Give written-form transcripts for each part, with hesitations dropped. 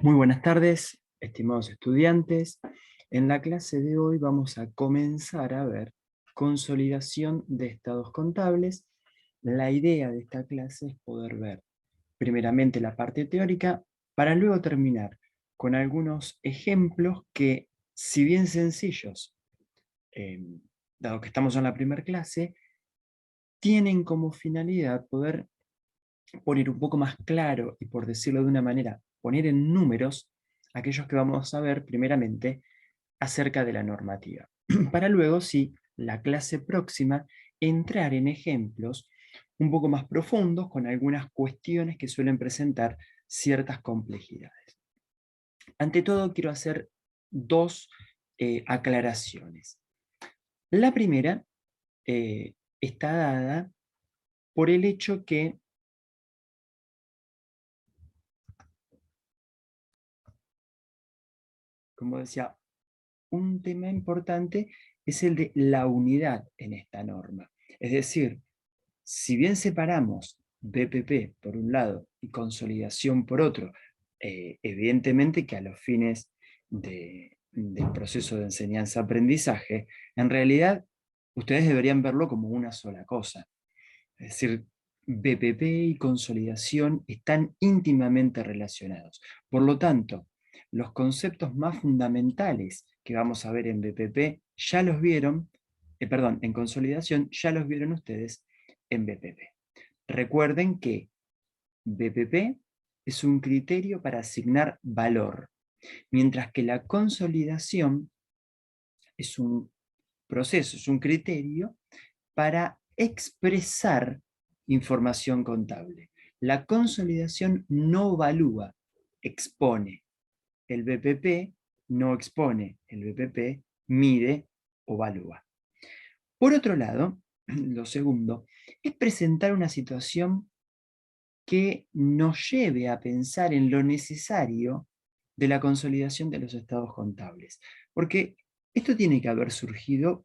Muy buenas tardes, estimados estudiantes. En la clase de hoy vamos a comenzar a ver consolidación de estados contables. La idea de esta clase es poder ver primeramente la parte teórica para luego terminar con algunos ejemplos que, si bien sencillos, eh, dado que estamos en la primera clase, tienen como finalidad poder poner un poco más claro y, por decirlo de una manera, poner en números aquellos que vamos a ver primeramente acerca de la normativa. Para luego, sí, la clase próxima, entrar en ejemplos un poco más profundos con algunas cuestiones que suelen presentar ciertas complejidades. Ante todo, quiero hacer dos aclaraciones. La primera está dada por el hecho que como decía, un tema importante es el de la unidad en esta norma. Es decir, si bien separamos BPP por un lado y consolidación por otro, evidentemente que a los fines del proceso de enseñanza-aprendizaje, en realidad ustedes deberían verlo como una sola cosa. Es decir, BPP y consolidación están íntimamente relacionados. Por lo tanto, los conceptos más fundamentales que vamos a ver en BPP ya los vieron, perdón, en consolidación ya los vieron ustedes en BPP. Recuerden que BPP es un criterio para asignar valor, mientras que la consolidación es un proceso, es un criterio para expresar información contable. La consolidación no evalúa, expone. El BPP no expone, el BPP mide o evalúa. Por otro lado, lo segundo, es presentar una situación que nos lleve a pensar en lo necesario de la consolidación de los estados contables. Porque esto tiene que haber surgido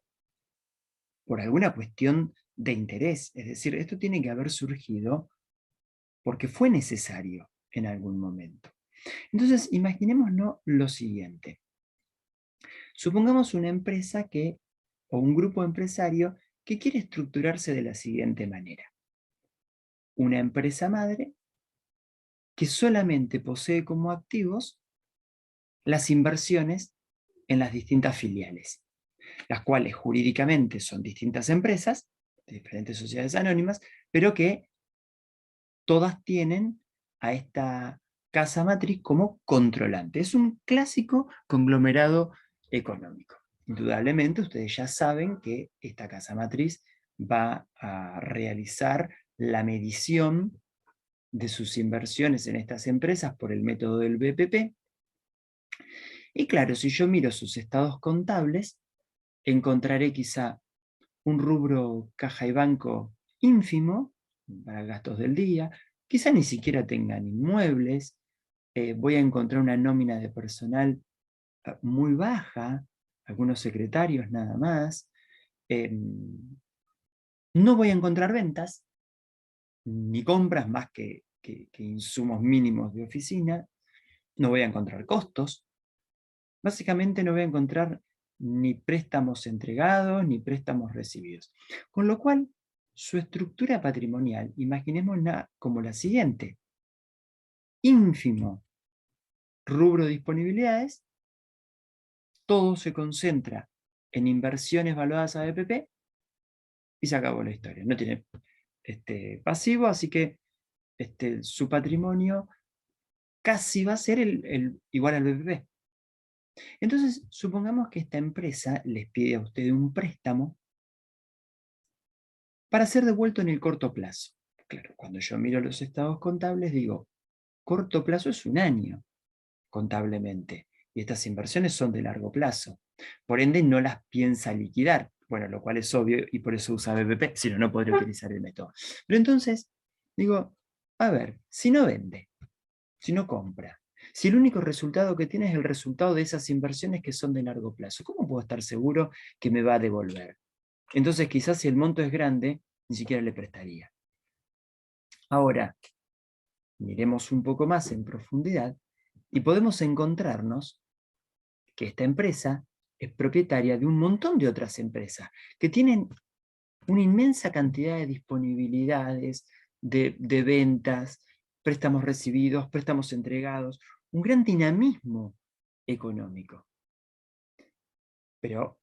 por alguna cuestión de interés. Es decir, esto tiene que haber surgido porque fue necesario en algún momento. Entonces, imaginémonos lo siguiente. Supongamos una empresa o un grupo empresario que quiere estructurarse de la siguiente manera. Una empresa madre que solamente posee como activos las inversiones en las distintas filiales, las cuales jurídicamente son distintas empresas, de diferentes sociedades anónimas, pero que todas tienen a esta casa matriz como controlante. Es un clásico conglomerado económico. Indudablemente ustedes ya saben que esta casa matriz va a realizar la medición de sus inversiones en estas empresas por el método del BPP. Y claro, si yo miro sus estados contables, encontraré quizá un rubro caja y banco ínfimo para gastos del día, quizá ni siquiera tengan inmuebles, voy a encontrar una nómina de personal muy baja, algunos secretarios nada más, no voy a encontrar ventas, ni compras más que insumos mínimos de oficina, no voy a encontrar costos, básicamente no voy a encontrar ni préstamos entregados ni préstamos recibidos. Con lo cual, su estructura patrimonial, imaginémosla como la siguiente. Ínfimo rubro de disponibilidades, todo se concentra en inversiones valuadas a BPP y se acabó la historia. No tiene pasivo, así que su patrimonio casi va a ser igual al BPP. Entonces, supongamos que esta empresa les pide a ustedes un préstamo para ser devuelto en el corto plazo. Claro, cuando yo miro los estados contables digo, corto plazo es un año contablemente, y estas inversiones son de largo plazo. Por ende, no las piensa liquidar, bueno, lo cual es obvio y por eso usa BPP, si no, no podría utilizar el método. Pero entonces, digo, a ver, si no vende, si no compra, si el único resultado que tiene es el resultado de esas inversiones que son de largo plazo, ¿cómo puedo estar seguro que me va a devolver? Entonces, quizás si el monto es grande, ni siquiera le prestaría. Ahora, miremos un poco más en profundidad Y podemos encontrarnos que esta empresa es propietaria de un montón de otras empresas que tienen una inmensa cantidad de disponibilidades, de ventas, préstamos recibidos, préstamos entregados, un gran dinamismo económico. Pero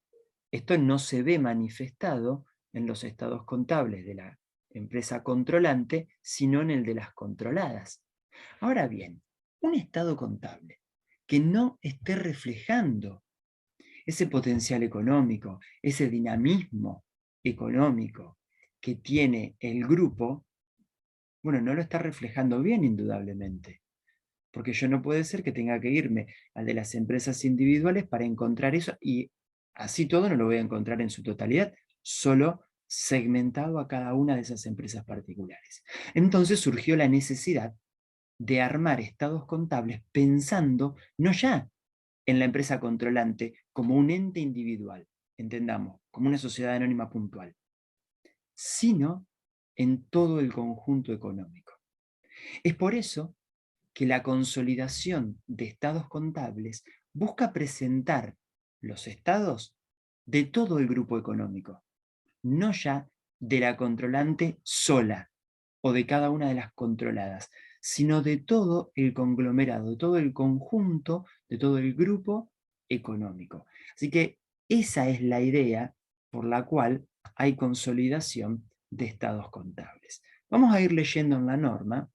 esto no se ve manifestado en los estados contables de la empresa controlante, sino en el de las controladas. Ahora bien, un estado contable que no esté reflejando ese potencial económico, ese dinamismo económico que tiene el grupo, bueno, no lo está reflejando bien indudablemente, porque yo no puede ser que tenga que irme al de las empresas individuales para encontrar eso, y así todo no lo voy a encontrar en su totalidad, solo segmentado a cada una de esas empresas particulares. Entonces surgió la necesidad de armar estados contables pensando no ya en la empresa controlante como un ente individual, entendamos, como una sociedad anónima puntual, sino en todo el conjunto económico. Es por eso que la consolidación de estados contables busca presentar los estados de todo el grupo económico, no ya de la controlante sola o de cada una de las controladas, sino de todo el conglomerado, de todo el conjunto, de todo el grupo económico. Así que esa es la idea por la cual hay consolidación de estados contables. Vamos a ir leyendo en la norma.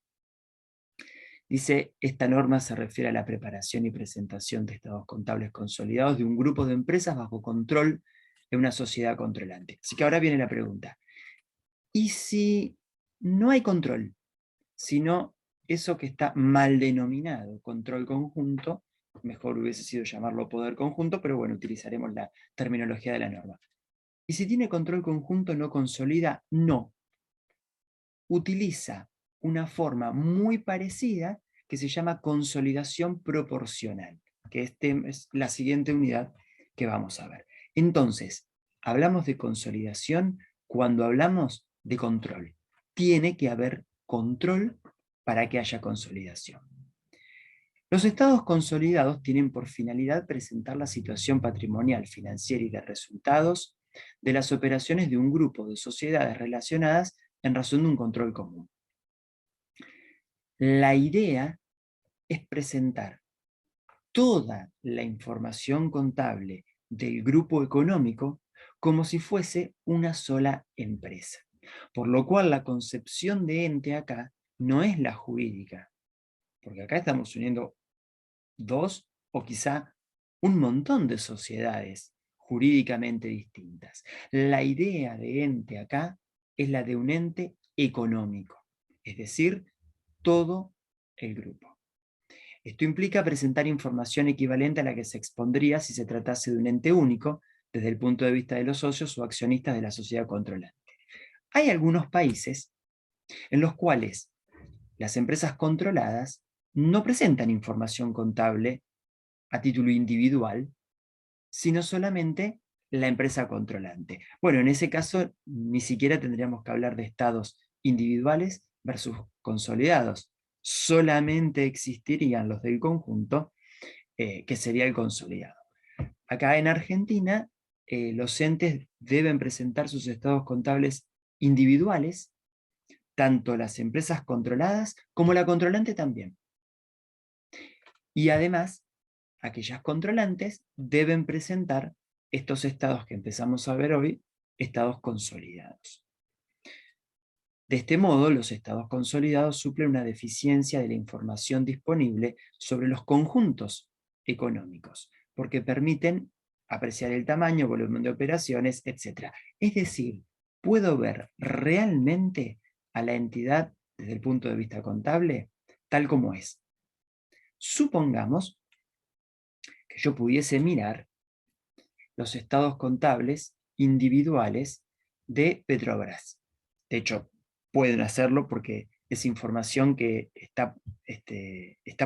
Dice, esta norma se refiere a la preparación y presentación de estados contables consolidados de un grupo de empresas bajo control de una sociedad controlante. Así que ahora viene la pregunta. ¿Y si no hay control, sino eso que está mal denominado, control conjunto? Mejor hubiese sido llamarlo poder conjunto, pero bueno, utilizaremos la terminología de la norma. ¿Y si tiene control conjunto no consolida? No. Utiliza una forma muy parecida que se llama consolidación proporcional, que es la siguiente unidad que vamos a ver. Entonces, hablamos de consolidación cuando hablamos de control. Tiene que haber control para que haya consolidación. Los estados consolidados tienen por finalidad presentar la situación patrimonial, financiera y de resultados de las operaciones de un grupo de sociedades relacionadas en razón de un control común. La idea es presentar toda la información contable del grupo económico como si fuese una sola empresa. Por lo cual la concepción de ente acá no es la jurídica, porque acá estamos uniendo dos o quizá un montón de sociedades jurídicamente distintas. La idea de ente acá es la de un ente económico, es decir, todo el grupo. Esto implica presentar información equivalente a la que se expondría si se tratase de un ente único, desde el punto de vista de los socios o accionistas de la sociedad controlante. Hay algunos países en los cuales las empresas controladas no presentan información contable a título individual, sino solamente la empresa controlante. Bueno, en ese caso ni siquiera tendríamos que hablar de estados individuales versus consolidados. Solamente existirían los del conjunto, que sería el consolidado. Acá en Argentina, los entes deben presentar sus estados contables individuales, tanto las empresas controladas como la controlante también. Y además, aquellas controlantes deben presentar estos estados que empezamos a ver hoy, estados consolidados. De este modo, los estados consolidados suplen una deficiencia de la información disponible sobre los conjuntos económicos, porque permiten apreciar el tamaño, volumen de operaciones, etc. Es decir, puedo ver realmente a la entidad desde el punto de vista contable tal como es. Supongamos que yo pudiese mirar los estados contables individuales de Petrobras. De hecho, pueden hacerlo porque es información que está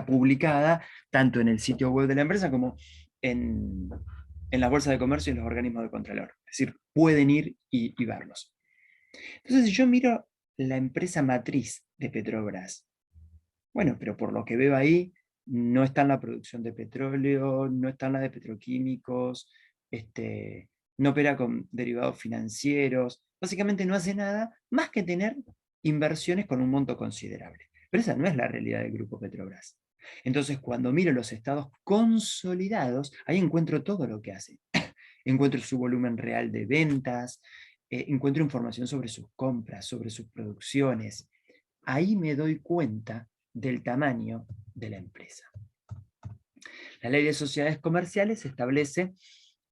publicada tanto en el sitio web de la empresa como en la bolsa de comercio y en los organismos de contralor. Es decir, pueden ir y verlos. Entonces, si yo miro la empresa matriz de Petrobras, bueno, pero por lo que veo ahí, no está en la producción de petróleo, no está en la de petroquímicos, no opera con derivados financieros, básicamente no hace nada más que tener inversiones con un monto considerable. Pero esa no es la realidad del Grupo Petrobras. Entonces, cuando miro los estados consolidados, ahí encuentro todo lo que hace. Encuentro su volumen real de ventas, encuentro información sobre sus compras, sobre sus producciones. Ahí me doy cuenta del tamaño de la empresa. La ley de sociedades comerciales establece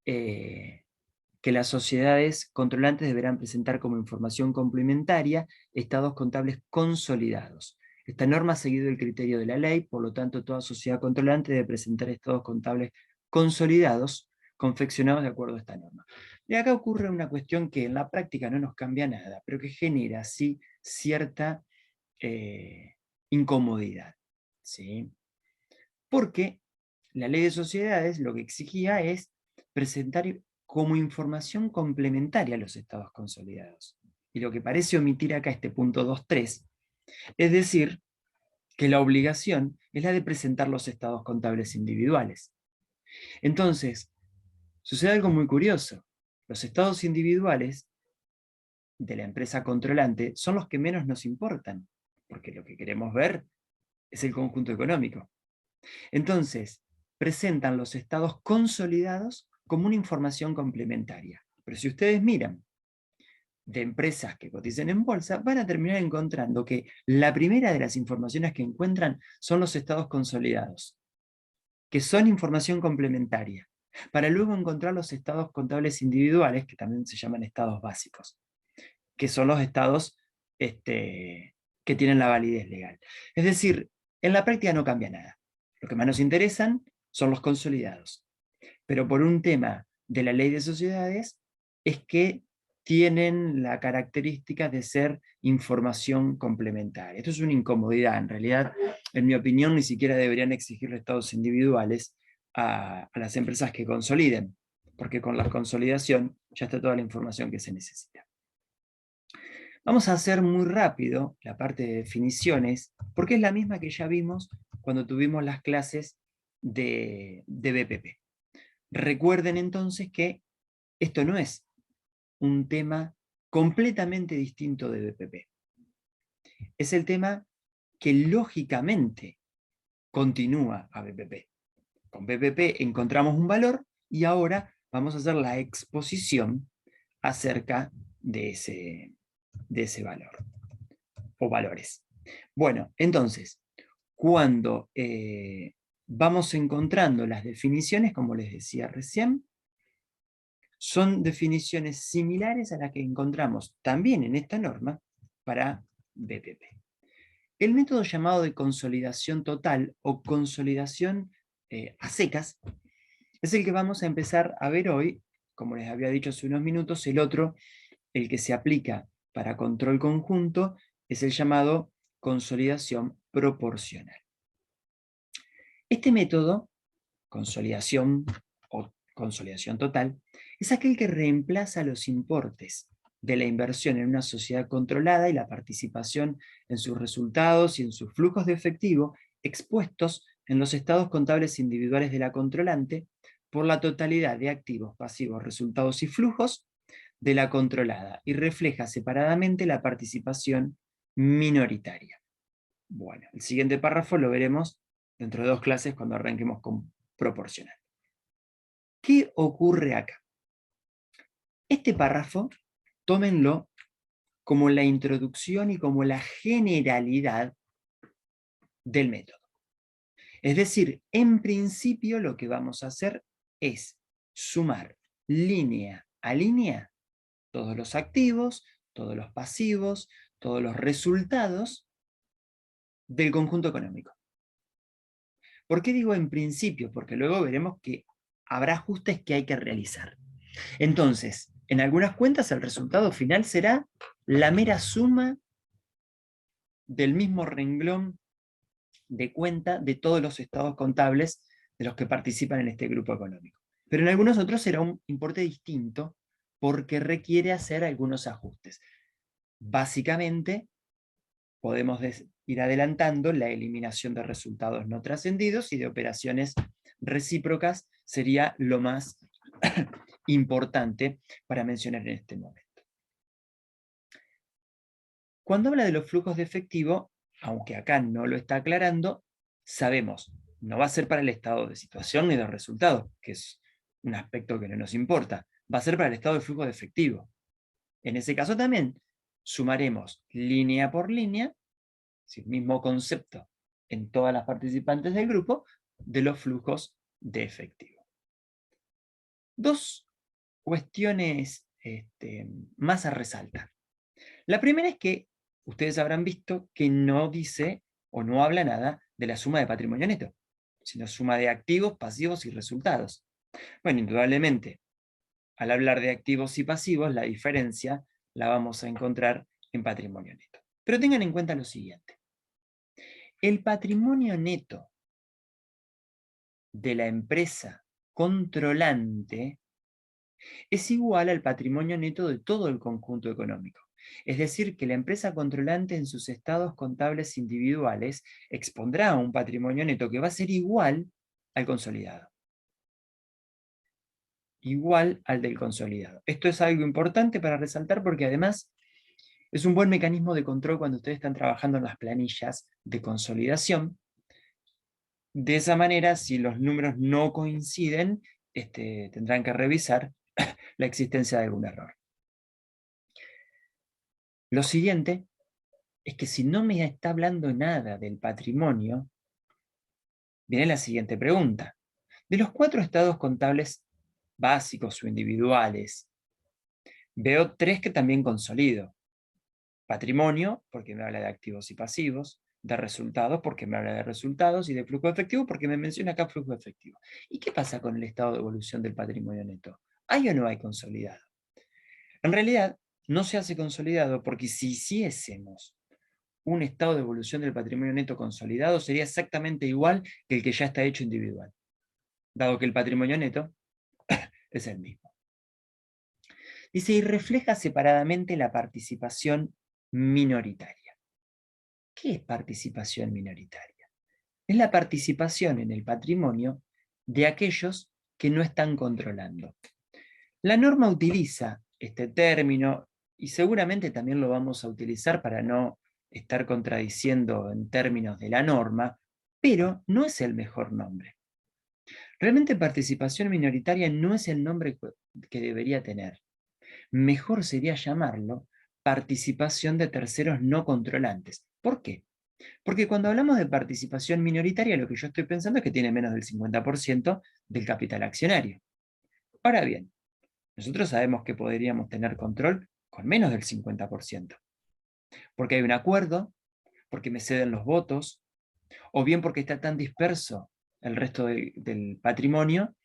que las sociedades controlantes deberán presentar como información complementaria estados contables consolidados. Esta norma ha seguido el criterio de la ley, por lo tanto toda sociedad controlante debe presentar estados contables consolidados, confeccionados de acuerdo a esta norma. Y acá ocurre una cuestión que en la práctica no nos cambia nada, pero que genera sí cierta incomodidad. ¿Sí? Porque la ley de sociedades lo que exigía es presentar como información complementaria a los estados consolidados. Y lo que parece omitir acá este punto 2.3 es decir que la obligación es la de presentar los estados contables individuales. Entonces, sucede algo muy curioso. Los estados individuales de la empresa controlante son los que menos nos importan, porque lo que queremos ver es el conjunto económico. Entonces, presentan los estados consolidados como una información complementaria. Pero si ustedes miran de empresas que cotizan en bolsa, van a terminar encontrando que la primera de las informaciones que encuentran son los estados consolidados, que son información complementaria, para luego encontrar los estados contables individuales, que también se llaman estados básicos, que son los estados que tienen la validez legal. Es decir, en la práctica no cambia nada. Lo que más nos interesan son los consolidados. Pero por un tema de la ley de sociedades es que tienen la característica de ser información complementaria. Esto es una incomodidad. En realidad, en mi opinión, ni siquiera deberían exigir estados individuales a las empresas que consoliden, porque con la consolidación ya está toda la información que se necesita. Vamos a hacer muy rápido la parte de definiciones, porque es la misma que ya vimos cuando tuvimos las clases de BPP. Recuerden entonces que esto no es un tema completamente distinto de BPP. Es el tema que lógicamente continúa a BPP. Con BPP encontramos un valor y ahora vamos a hacer la exposición acerca de ese valor o valores. Bueno, entonces, cuando vamos encontrando las definiciones, como les decía recién, son definiciones similares a las que encontramos también en esta norma para BPP. El método llamado de consolidación total o consolidación a secas es el que vamos a empezar a ver hoy. Como les había dicho hace unos minutos, el otro, el que se aplica para control conjunto, es el llamado consolidación proporcional. Este método, consolidación o consolidación total, es aquel que reemplaza los importes de la inversión en una sociedad controlada y la participación en sus resultados y en sus flujos de efectivo expuestos en los estados contables individuales de la controlante por la totalidad de activos, pasivos, resultados y flujos de la controlada y refleja separadamente la participación minoritaria. Bueno, el siguiente párrafo lo veremos dentro de 2 clases cuando arranquemos con proporcional. ¿Qué ocurre acá? Este párrafo, tómenlo como la introducción y como la generalidad del método. Es decir, en principio lo que vamos a hacer es sumar línea a línea todos los activos, todos los pasivos, todos los resultados del conjunto económico. ¿Por qué digo en principio? Porque luego veremos que habrá ajustes que hay que realizar. Entonces, en algunas cuentas el resultado final será la mera suma del mismo renglón de cuenta de todos los estados contables de los que participan en este grupo económico. Pero en algunos otros será un importe distinto porque requiere hacer algunos ajustes. Básicamente, podemos ir adelantando la eliminación de resultados no trascendidos y de operaciones recíprocas sería lo más importante para mencionar en este momento. Cuando habla de los flujos de efectivo, aunque acá no lo está aclarando, sabemos, no va a ser para el estado de situación ni de resultados, que es un aspecto que no nos importa, va a ser para el estado de flujo de efectivo. En ese caso también sumaremos línea por línea, el mismo concepto en todas las participantes del grupo, de los flujos de efectivo. Dos cuestiones más a resaltar. La primera es que ustedes habrán visto que no dice o no habla nada de la suma de patrimonio neto, sino suma de activos, pasivos y resultados. Bueno, indudablemente, al hablar de activos y pasivos, la diferencia la vamos a encontrar en patrimonio neto. Pero tengan en cuenta lo siguiente. El patrimonio neto de la empresa controlante es igual al patrimonio neto de todo el conjunto económico. Es decir, que la empresa controlante en sus estados contables individuales expondrá un patrimonio neto que va a ser igual al consolidado. Igual al del consolidado. Esto es algo importante para resaltar porque además es un buen mecanismo de control cuando ustedes están trabajando en las planillas de consolidación. De esa manera, si los números no coinciden, tendrán que revisar la existencia de algún error. Lo siguiente es que si no me está hablando nada del patrimonio, viene la siguiente pregunta. De los 4 estados contables básicos o individuales, veo 3 que también consolido. Patrimonio, porque me habla de activos y pasivos, de resultados, porque me habla de resultados, y de flujo efectivo, porque me menciona acá flujo efectivo. ¿Y qué pasa con el estado de evolución del patrimonio neto? ¿Hay o no hay consolidado? En realidad, no se hace consolidado porque si hiciésemos un estado de evolución del patrimonio neto consolidado, sería exactamente igual que el que ya está hecho individual, dado que el patrimonio neto es el mismo. Dice, y refleja separadamente la participación minoritaria. ¿Qué es participación minoritaria? Es la participación en el patrimonio de aquellos que no están controlando. La norma utiliza este término y seguramente también lo vamos a utilizar para no estar contradiciendo en términos de la norma, pero no es el mejor nombre. Realmente participación minoritaria no es el nombre que debería tener. Mejor sería llamarlo participación de terceros no controlantes. ¿Por qué? Porque cuando hablamos de participación minoritaria, lo que yo estoy pensando es que tiene menos del 50% del capital accionario. Ahora bien, nosotros sabemos que podríamos tener control con menos del 50%, porque hay un acuerdo, porque me ceden los votos, o bien porque está tan disperso el resto del patrimonio,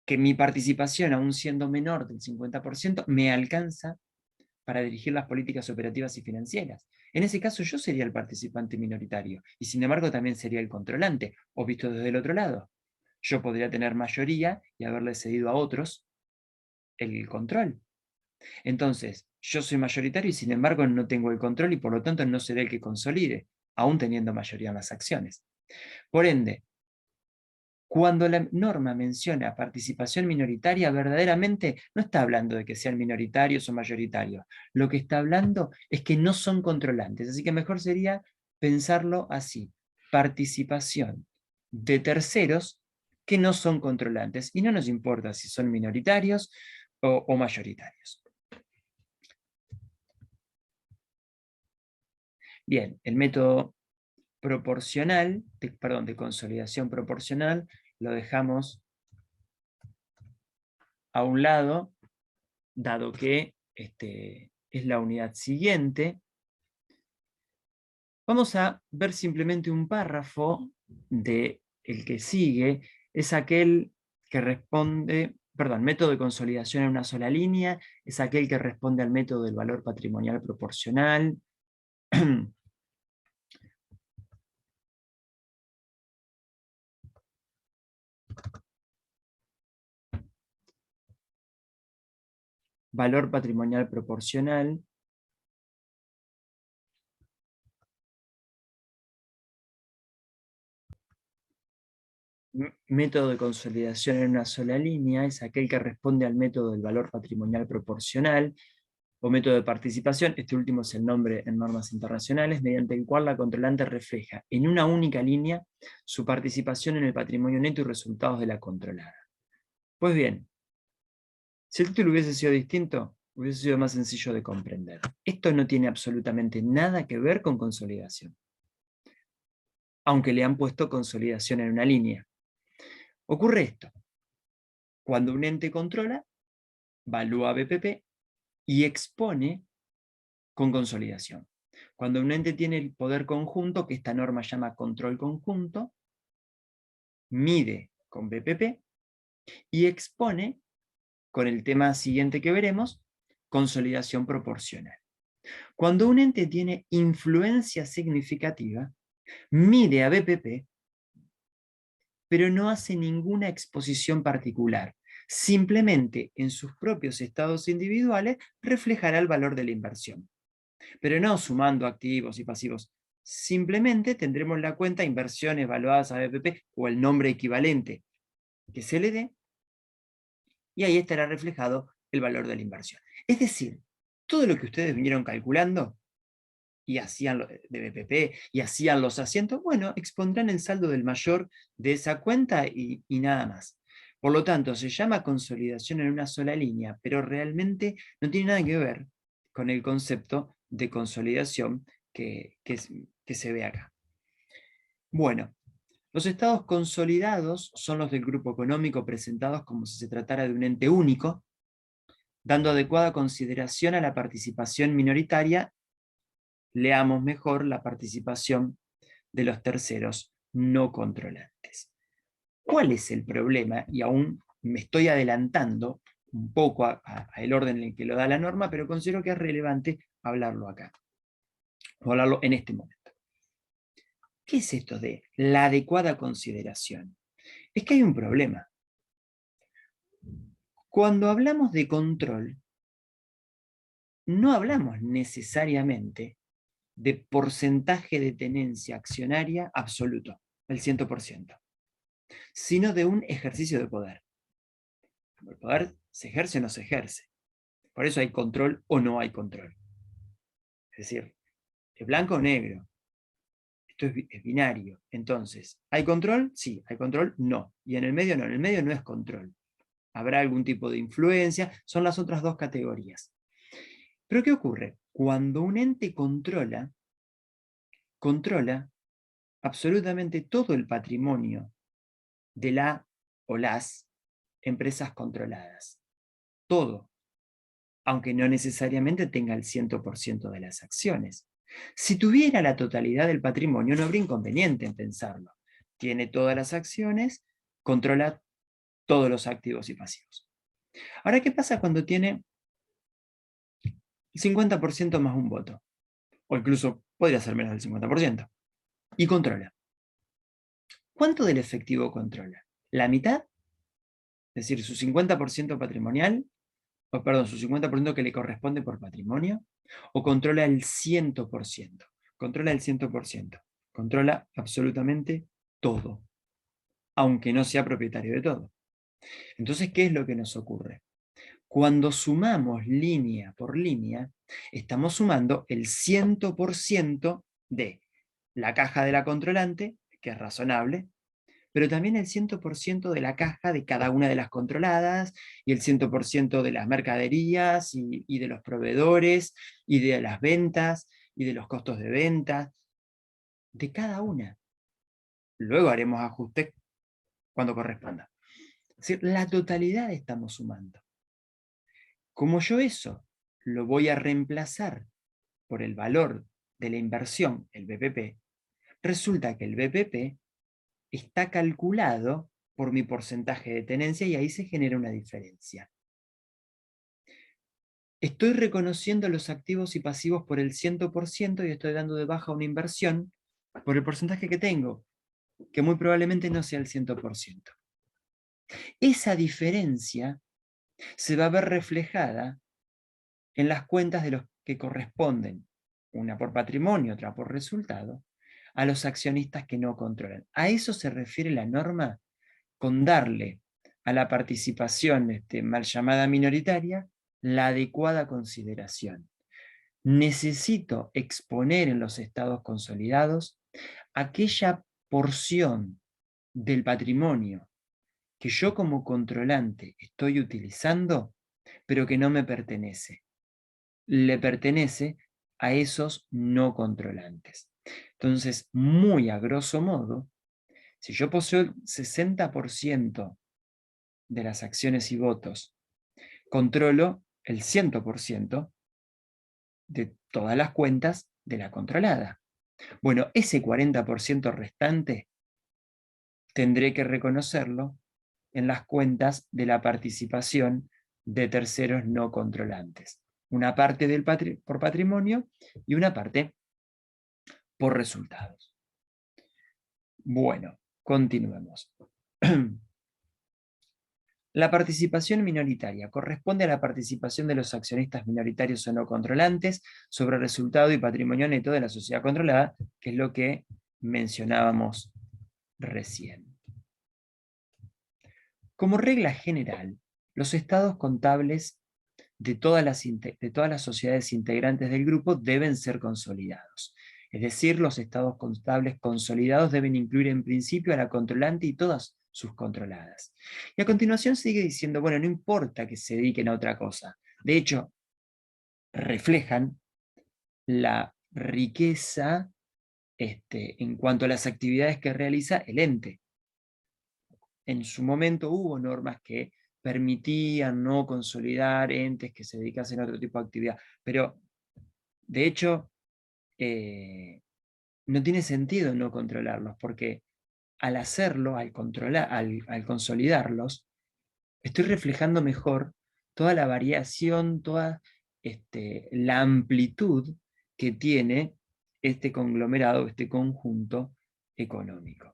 que mi participación, aún siendo menor del 50%, me alcanza para dirigir las políticas operativas y financieras. En ese caso yo sería el participante minoritario, y sin embargo también sería el controlante, o visto desde el otro lado. Yo podría tener mayoría y haberle cedido a otros el control. Entonces, yo soy mayoritario y sin embargo no tengo el control y por lo tanto no seré el que consolide, aún teniendo mayoría en las acciones. Por ende, cuando la norma menciona participación minoritaria, verdaderamente no está hablando de que sean minoritarios o mayoritarios. Lo que está hablando es que no son controlantes. Así que mejor sería pensarlo así: participación de terceros que no son controlantes. Y no nos importa si son minoritarios o mayoritarios. Bien, el método proporcional, de consolidación proporcional, lo dejamos a un lado, dado que es la unidad siguiente. Vamos a ver simplemente un párrafo de el que sigue, es aquel que responde, método de consolidación en una sola línea, es aquel que responde al método del valor patrimonial proporcional. Valor patrimonial proporcional Método de consolidación en una sola línea es aquel que responde al método del valor patrimonial proporcional o método de participación, este último es el nombre en normas internacionales, mediante el cual la controlante refleja en una única línea su participación en el patrimonio neto y resultados de la controlada. Pues bien, si el título hubiese sido distinto, hubiese sido más sencillo de comprender. Esto no tiene absolutamente nada que ver con consolidación, aunque le han puesto consolidación en una línea. Ocurre esto: cuando un ente controla, valúa BPP y expone con consolidación. Cuando un ente tiene el poder conjunto, que esta norma llama control conjunto, mide con BPP y expone, con el tema siguiente que veremos, consolidación proporcional. Cuando un ente tiene influencia significativa, mide a BPP, pero no hace ninguna exposición particular. Simplemente en sus propios estados individuales reflejará el valor de la inversión, pero no sumando activos y pasivos. Simplemente tendremos la cuenta inversiones evaluadas a BPP o el nombre equivalente que se le dé, y ahí estará reflejado el valor de la inversión. Es decir, todo lo que ustedes vinieron calculando y hacían de BPP y hacían los asientos, bueno, expondrán el saldo del mayor de esa cuenta y nada más. Por lo tanto, se llama consolidación en una sola línea, pero realmente no tiene nada que ver con el concepto de consolidación que se ve acá. Bueno, los estados consolidados son los del grupo económico presentados como si se tratara de un ente único, dando adecuada consideración a la participación minoritaria. Leamos mejor la participación de los terceros no controlantes. ¿Cuál es el problema? Y aún me estoy adelantando un poco al orden en el que lo da la norma, pero considero que es relevante hablarlo acá, o hablarlo en este momento. ¿Qué es esto de la adecuada consideración? Es que hay un problema. Cuando hablamos de control, no hablamos necesariamente de porcentaje de tenencia accionaria absoluto, el 100%, sino de un ejercicio de poder. El poder se ejerce o no se ejerce. Por eso hay control o no hay control. Es decir, es blanco o negro. Esto es binario. Entonces, ¿hay control? Sí. ¿Hay control? No. Y en el medio no. En el medio no es control. Habrá algún tipo de influencia. Son las otras dos categorías. Pero ¿qué ocurre? Cuando un ente controla absolutamente todo el patrimonio de la o las empresas controladas. Todo. Aunque no necesariamente tenga el 100% de las acciones. Si tuviera la totalidad del patrimonio, no habría inconveniente en pensarlo. Tiene todas las acciones, controla todos los activos y pasivos. Ahora, ¿qué pasa cuando tiene el 50% más un voto? O incluso podría ser menos del 50%. Y controla. ¿Cuánto del efectivo controla? ¿La mitad? Es decir, su 50% patrimonial, o perdón, su 50% que le corresponde por patrimonio, o controla el 100%. Controla el 100%. Controla absolutamente todo, aunque no sea propietario de todo. Entonces, ¿qué es lo que nos ocurre? Cuando sumamos línea por línea, estamos sumando el 100% de la caja de la controlante, que es razonable, pero también el 100% de la caja de cada una de las controladas, y el 100% de las mercaderías, y de los proveedores, y de las ventas, y de los costos de venta, de cada una. Luego haremos ajustes cuando corresponda. Es decir, la totalidad estamos sumando. Como yo eso lo voy a reemplazar por el valor de la inversión, el BPP, resulta que el BPP está calculado por mi porcentaje de tenencia y ahí se genera una diferencia. Estoy reconociendo los activos y pasivos por el 100% y estoy dando de baja una inversión por el porcentaje que tengo, que muy probablemente no sea el 100%. Esa diferencia se va a ver reflejada en las cuentas de los que corresponden, una por patrimonio, otra por resultado, a los accionistas que no controlan. A eso se refiere la norma con darle a la participación mal llamada minoritaria la adecuada consideración. Necesito exponer en los estados consolidados aquella porción del patrimonio que yo como controlante estoy utilizando, pero que no me pertenece. Le pertenece a esos no controlantes. Entonces, muy a grosso modo, si yo poseo el 60% de las acciones y votos, controlo el 100% de todas las cuentas de la controlada. Bueno, ese 40% restante tendré que reconocerlo en las cuentas de la participación de terceros no controlantes. Una parte por patrimonio y una parte por resultados. Bueno, continuemos. La participación minoritaria corresponde a la participación de los accionistas minoritarios o no controlantes sobre el resultado y patrimonio neto de la sociedad controlada, que es lo que mencionábamos recién. Como regla general, los estados contables de todas las sociedades integrantes del grupo deben ser consolidados. Es decir, los estados contables consolidados deben incluir en principio a la controlante y todas sus controladas. Y a continuación sigue diciendo, bueno, no importa que se dediquen a otra cosa. De hecho, reflejan la riqueza en cuanto a las actividades que realiza el ente. En su momento hubo normas que permitían no consolidar entes que se dedicasen a otro tipo de actividad, pero de hecho no tiene sentido no controlarlos, porque al hacerlo, al consolidarlos, estoy reflejando mejor toda la variación, toda la amplitud que tiene este conglomerado, este conjunto económico.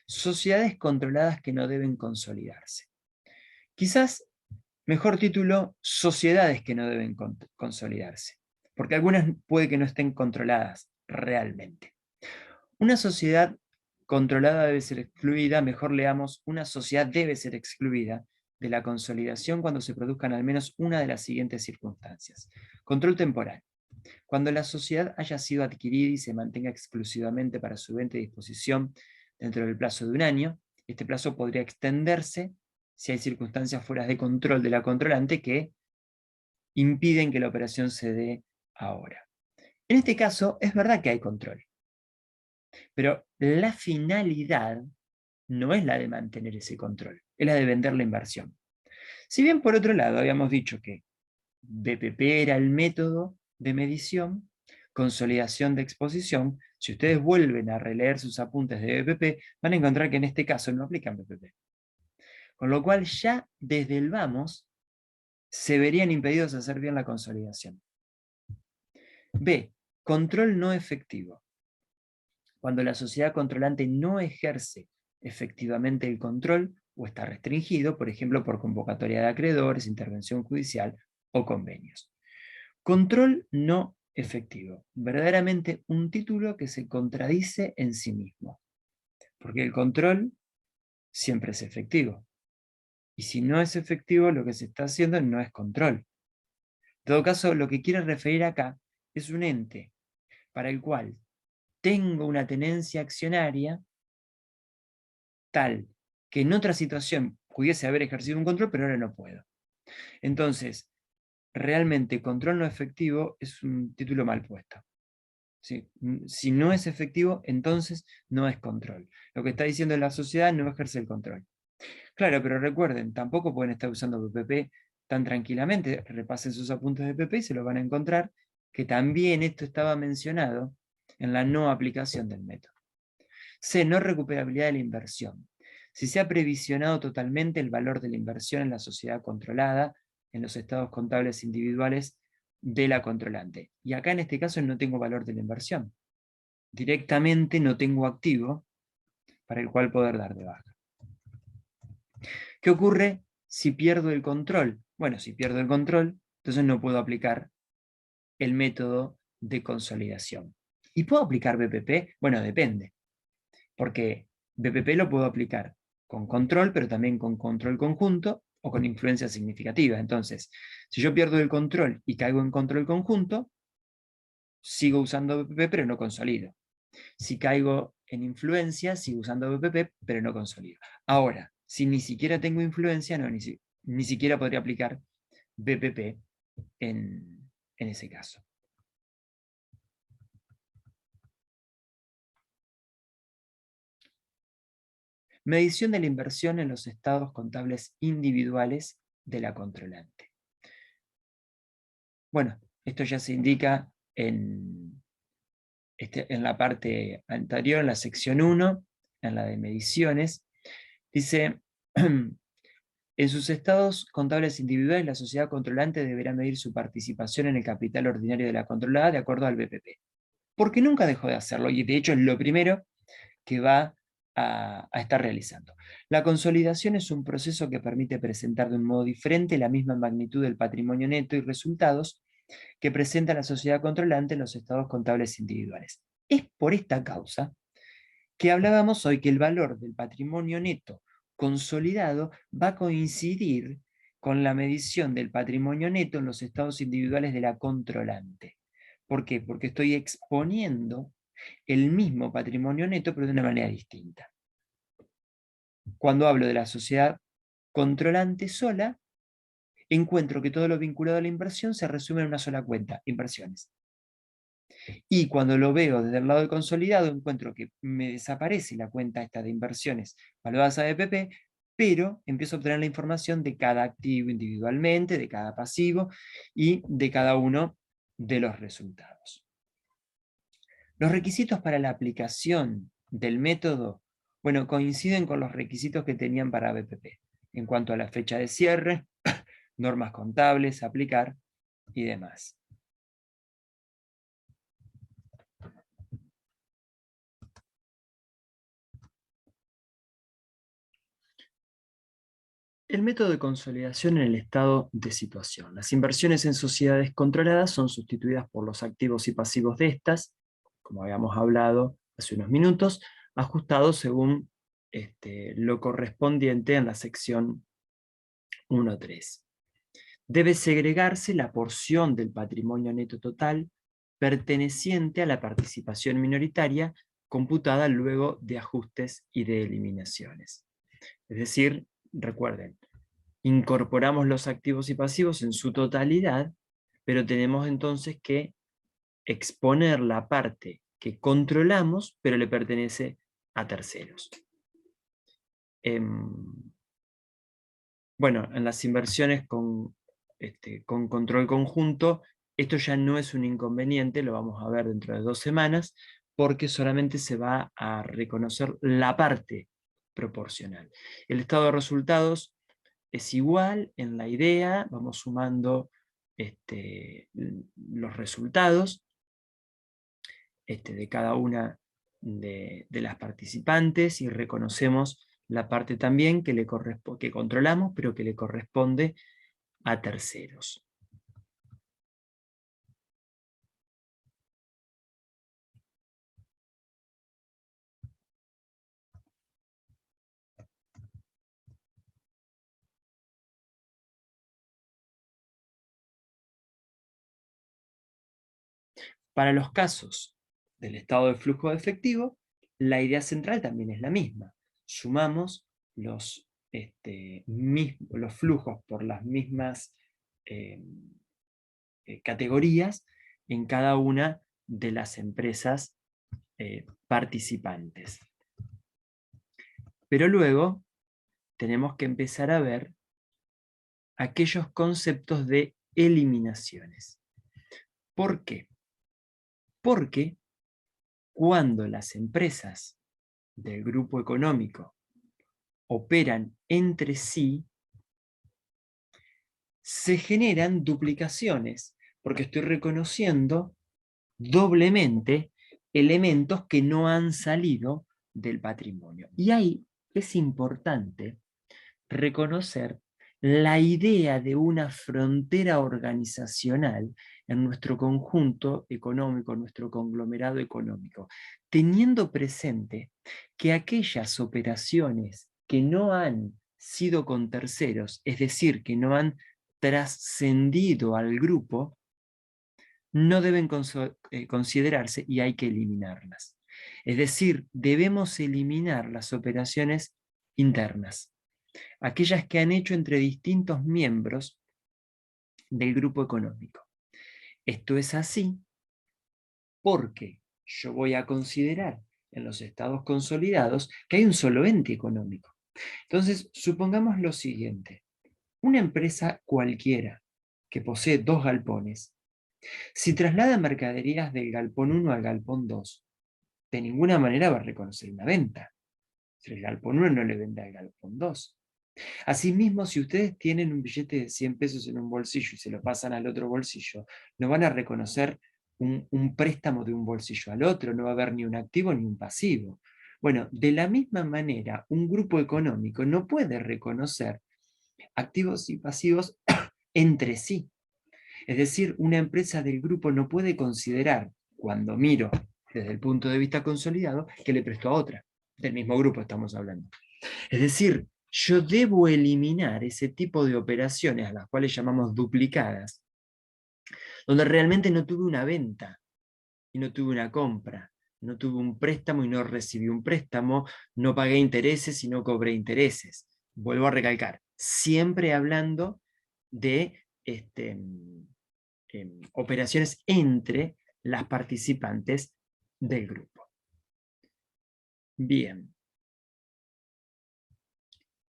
Sociedades controladas que no deben consolidarse. Quizás, mejor título, sociedades que no deben consolidarse, porque algunas puede que no estén controladas realmente. Una sociedad controlada debe ser excluida, mejor leamos, una sociedad debe ser excluida de la consolidación cuando se produzcan al menos una de las siguientes circunstancias. Control temporal. Cuando la sociedad haya sido adquirida y se mantenga exclusivamente para su venta y disposición dentro del plazo de un año, este plazo podría extenderse si hay circunstancias fuera de control de la controlante que impiden que la operación se dé ahora. En este caso, es verdad que hay control, pero la finalidad no es la de mantener ese control, es la de vender la inversión. Si bien por otro lado habíamos dicho que BPP era el método de medición, consolidación de exposición, si ustedes vuelven a releer sus apuntes de BPP, van a encontrar que en este caso no aplican BPP. Con lo cual ya desde el vamos se verían impedidos de hacer bien la consolidación. B. Control no efectivo. Cuando la sociedad controlante no ejerce efectivamente el control o está restringido, por ejemplo, por convocatoria de acreedores, intervención judicial o convenios. Control no efectivo. Verdaderamente un título que se contradice en sí mismo. Porque el control siempre es efectivo. Y si no es efectivo, lo que se está haciendo no es control. En todo caso, lo que quiere referir acá es un ente para el cual tengo una tenencia accionaria tal que en otra situación pudiese haber ejercido un control, pero ahora no puedo. Entonces, realmente control no efectivo es un título mal puesto. ¿Sí? Si no es efectivo, entonces no es control. Lo que está diciendo la sociedad no ejerce el control. Claro, pero recuerden, tampoco pueden estar usando PPP tan tranquilamente. Repasen sus apuntes de PP y se lo van a encontrar que también esto estaba mencionado en la no aplicación del método. C. No recuperabilidad de la inversión. Si se ha previsionado totalmente el valor de la inversión en la sociedad controlada, en los estados contables individuales de la controlante. Y acá en este caso no tengo valor de la inversión. Directamente no tengo activo para el cual poder dar de baja. ¿Qué ocurre si pierdo el control? Bueno, si pierdo el control, entonces no puedo aplicar el método de consolidación. ¿Y puedo aplicar BPP? Bueno, depende, porque BPP lo puedo aplicar con control, pero también con control conjunto o con influencia significativa. Entonces, si yo pierdo el control y caigo en control conjunto, sigo usando BPP, pero no consolido. Si caigo en influencia, sigo usando BPP, pero no consolido. Ahora, si ni siquiera tengo influencia, no, ni siquiera podría aplicar BPP en ese caso. Medición de la inversión en los estados contables individuales de la controlante. Bueno, esto ya se indica en la parte anterior, en la sección 1, en la de mediciones. Dice, en sus estados contables individuales, la sociedad controlante deberá medir su participación en el capital ordinario de la controlada de acuerdo al BPP. Porque nunca dejó de hacerlo, y de hecho es lo primero que va a estar realizando. La consolidación es un proceso que permite presentar de un modo diferente la misma magnitud del patrimonio neto y resultados que presenta la sociedad controlante en los estados contables individuales. Es por esta causa que hablábamos hoy que el valor del patrimonio neto consolidado va a coincidir con la medición del patrimonio neto en los estados individuales de la controlante. ¿Por qué? Porque estoy exponiendo el mismo patrimonio neto, pero de una manera distinta. Cuando hablo de la sociedad controlante sola, encuentro que todo lo vinculado a la inversión se resume en una sola cuenta, inversiones. Y cuando lo veo desde el lado de consolidado, encuentro que me desaparece la cuenta esta de inversiones valoradas a BPP, pero empiezo a obtener la información de cada activo individualmente, de cada pasivo y de cada uno de los resultados. Los requisitos para la aplicación del método, bueno, coinciden con los requisitos que tenían para BPP, en cuanto a la fecha de cierre, normas contables, aplicar y demás. El método de consolidación en el estado de situación. Las inversiones en sociedades controladas son sustituidas por los activos y pasivos de estas, como habíamos hablado hace unos minutos, ajustados según lo correspondiente en la sección 1.3. Debe segregarse la porción del patrimonio neto total perteneciente a la participación minoritaria computada luego de ajustes y de eliminaciones. Es decir, recuerden, incorporamos los activos y pasivos en su totalidad, pero tenemos entonces que exponer la parte que controlamos, pero le pertenece a terceros. Bueno, en las inversiones con control conjunto, esto ya no es un inconveniente, lo vamos a ver dentro de 2 semanas, porque solamente se va a reconocer la parte proporcional. El estado de resultados es igual en la idea, vamos sumando los resultados de cada una de las participantes y reconocemos la parte también que controlamos, pero que le corresponde a terceros. Para los casos del estado de flujo de efectivo, la idea central también es la misma. Sumamos los flujos por las mismas categorías en cada una de las empresas participantes. Pero luego tenemos que empezar a ver aquellos conceptos de eliminaciones. ¿Por qué? Porque cuando las empresas del grupo económico operan entre sí, se generan duplicaciones, porque estoy reconociendo doblemente elementos que no han salido del patrimonio. Y ahí es importante reconocer la idea de una frontera organizacional en nuestro conjunto económico, en nuestro conglomerado económico, teniendo presente que aquellas operaciones que no han sido con terceros, es decir, que no han trascendido al grupo, no deben considerarse y hay que eliminarlas. Es decir, debemos eliminar las operaciones internas, aquellas que han hecho entre distintos miembros del grupo económico. Esto es así porque yo voy a considerar en los estados consolidados que hay un solo ente económico. Entonces, supongamos lo siguiente. Una empresa cualquiera que posee 2 galpones, si traslada mercaderías del galpón 1 al galpón 2, de ninguna manera va a reconocer una venta. El galpón 1 no le vende al galpón 2. Asimismo, si ustedes tienen un billete de 100 pesos en un bolsillo y se lo pasan al otro bolsillo, no van a reconocer un préstamo de un bolsillo al otro, no va a haber ni un activo ni un pasivo. Bueno, de la misma manera, un grupo económico no puede reconocer activos y pasivos entre sí. Es decir, una empresa del grupo no puede considerar, cuando miro desde el punto de vista consolidado, que le prestó a otra. Del mismo grupo estamos hablando. Es decir, yo debo eliminar ese tipo de operaciones a las cuales llamamos duplicadas, donde realmente no tuve una venta y no tuve una compra, no tuve un préstamo y no recibí un préstamo, no pagué intereses y no cobré intereses. Vuelvo a recalcar, siempre hablando de operaciones entre las participantes del grupo. Bien.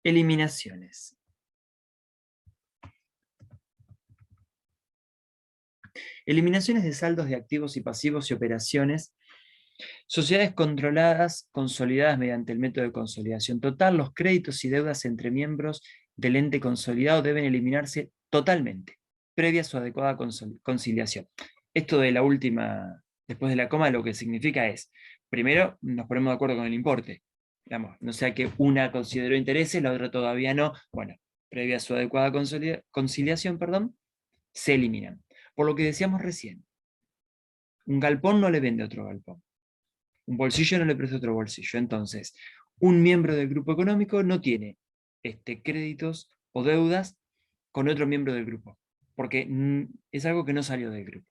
Eliminaciones. Eliminaciones de saldos de activos y pasivos y operaciones. Sociedades controladas, consolidadas mediante el método de consolidación total. Los créditos y deudas entre miembros del ente consolidado deben eliminarse totalmente, previa a su adecuada conciliación. Esto de la última, después de la coma, lo que significa es, primero, nos ponemos de acuerdo con el importe. Digamos, no sea que una consideró intereses, la otra todavía no. Bueno, previa a su adecuada conciliación, se eliminan. Por lo que decíamos recién, un galpón no le vende a otro galpón. Un bolsillo no le presta otro bolsillo. Entonces, un miembro del grupo económico no tiene créditos o deudas con otro miembro del grupo, porque es algo que no salió del grupo.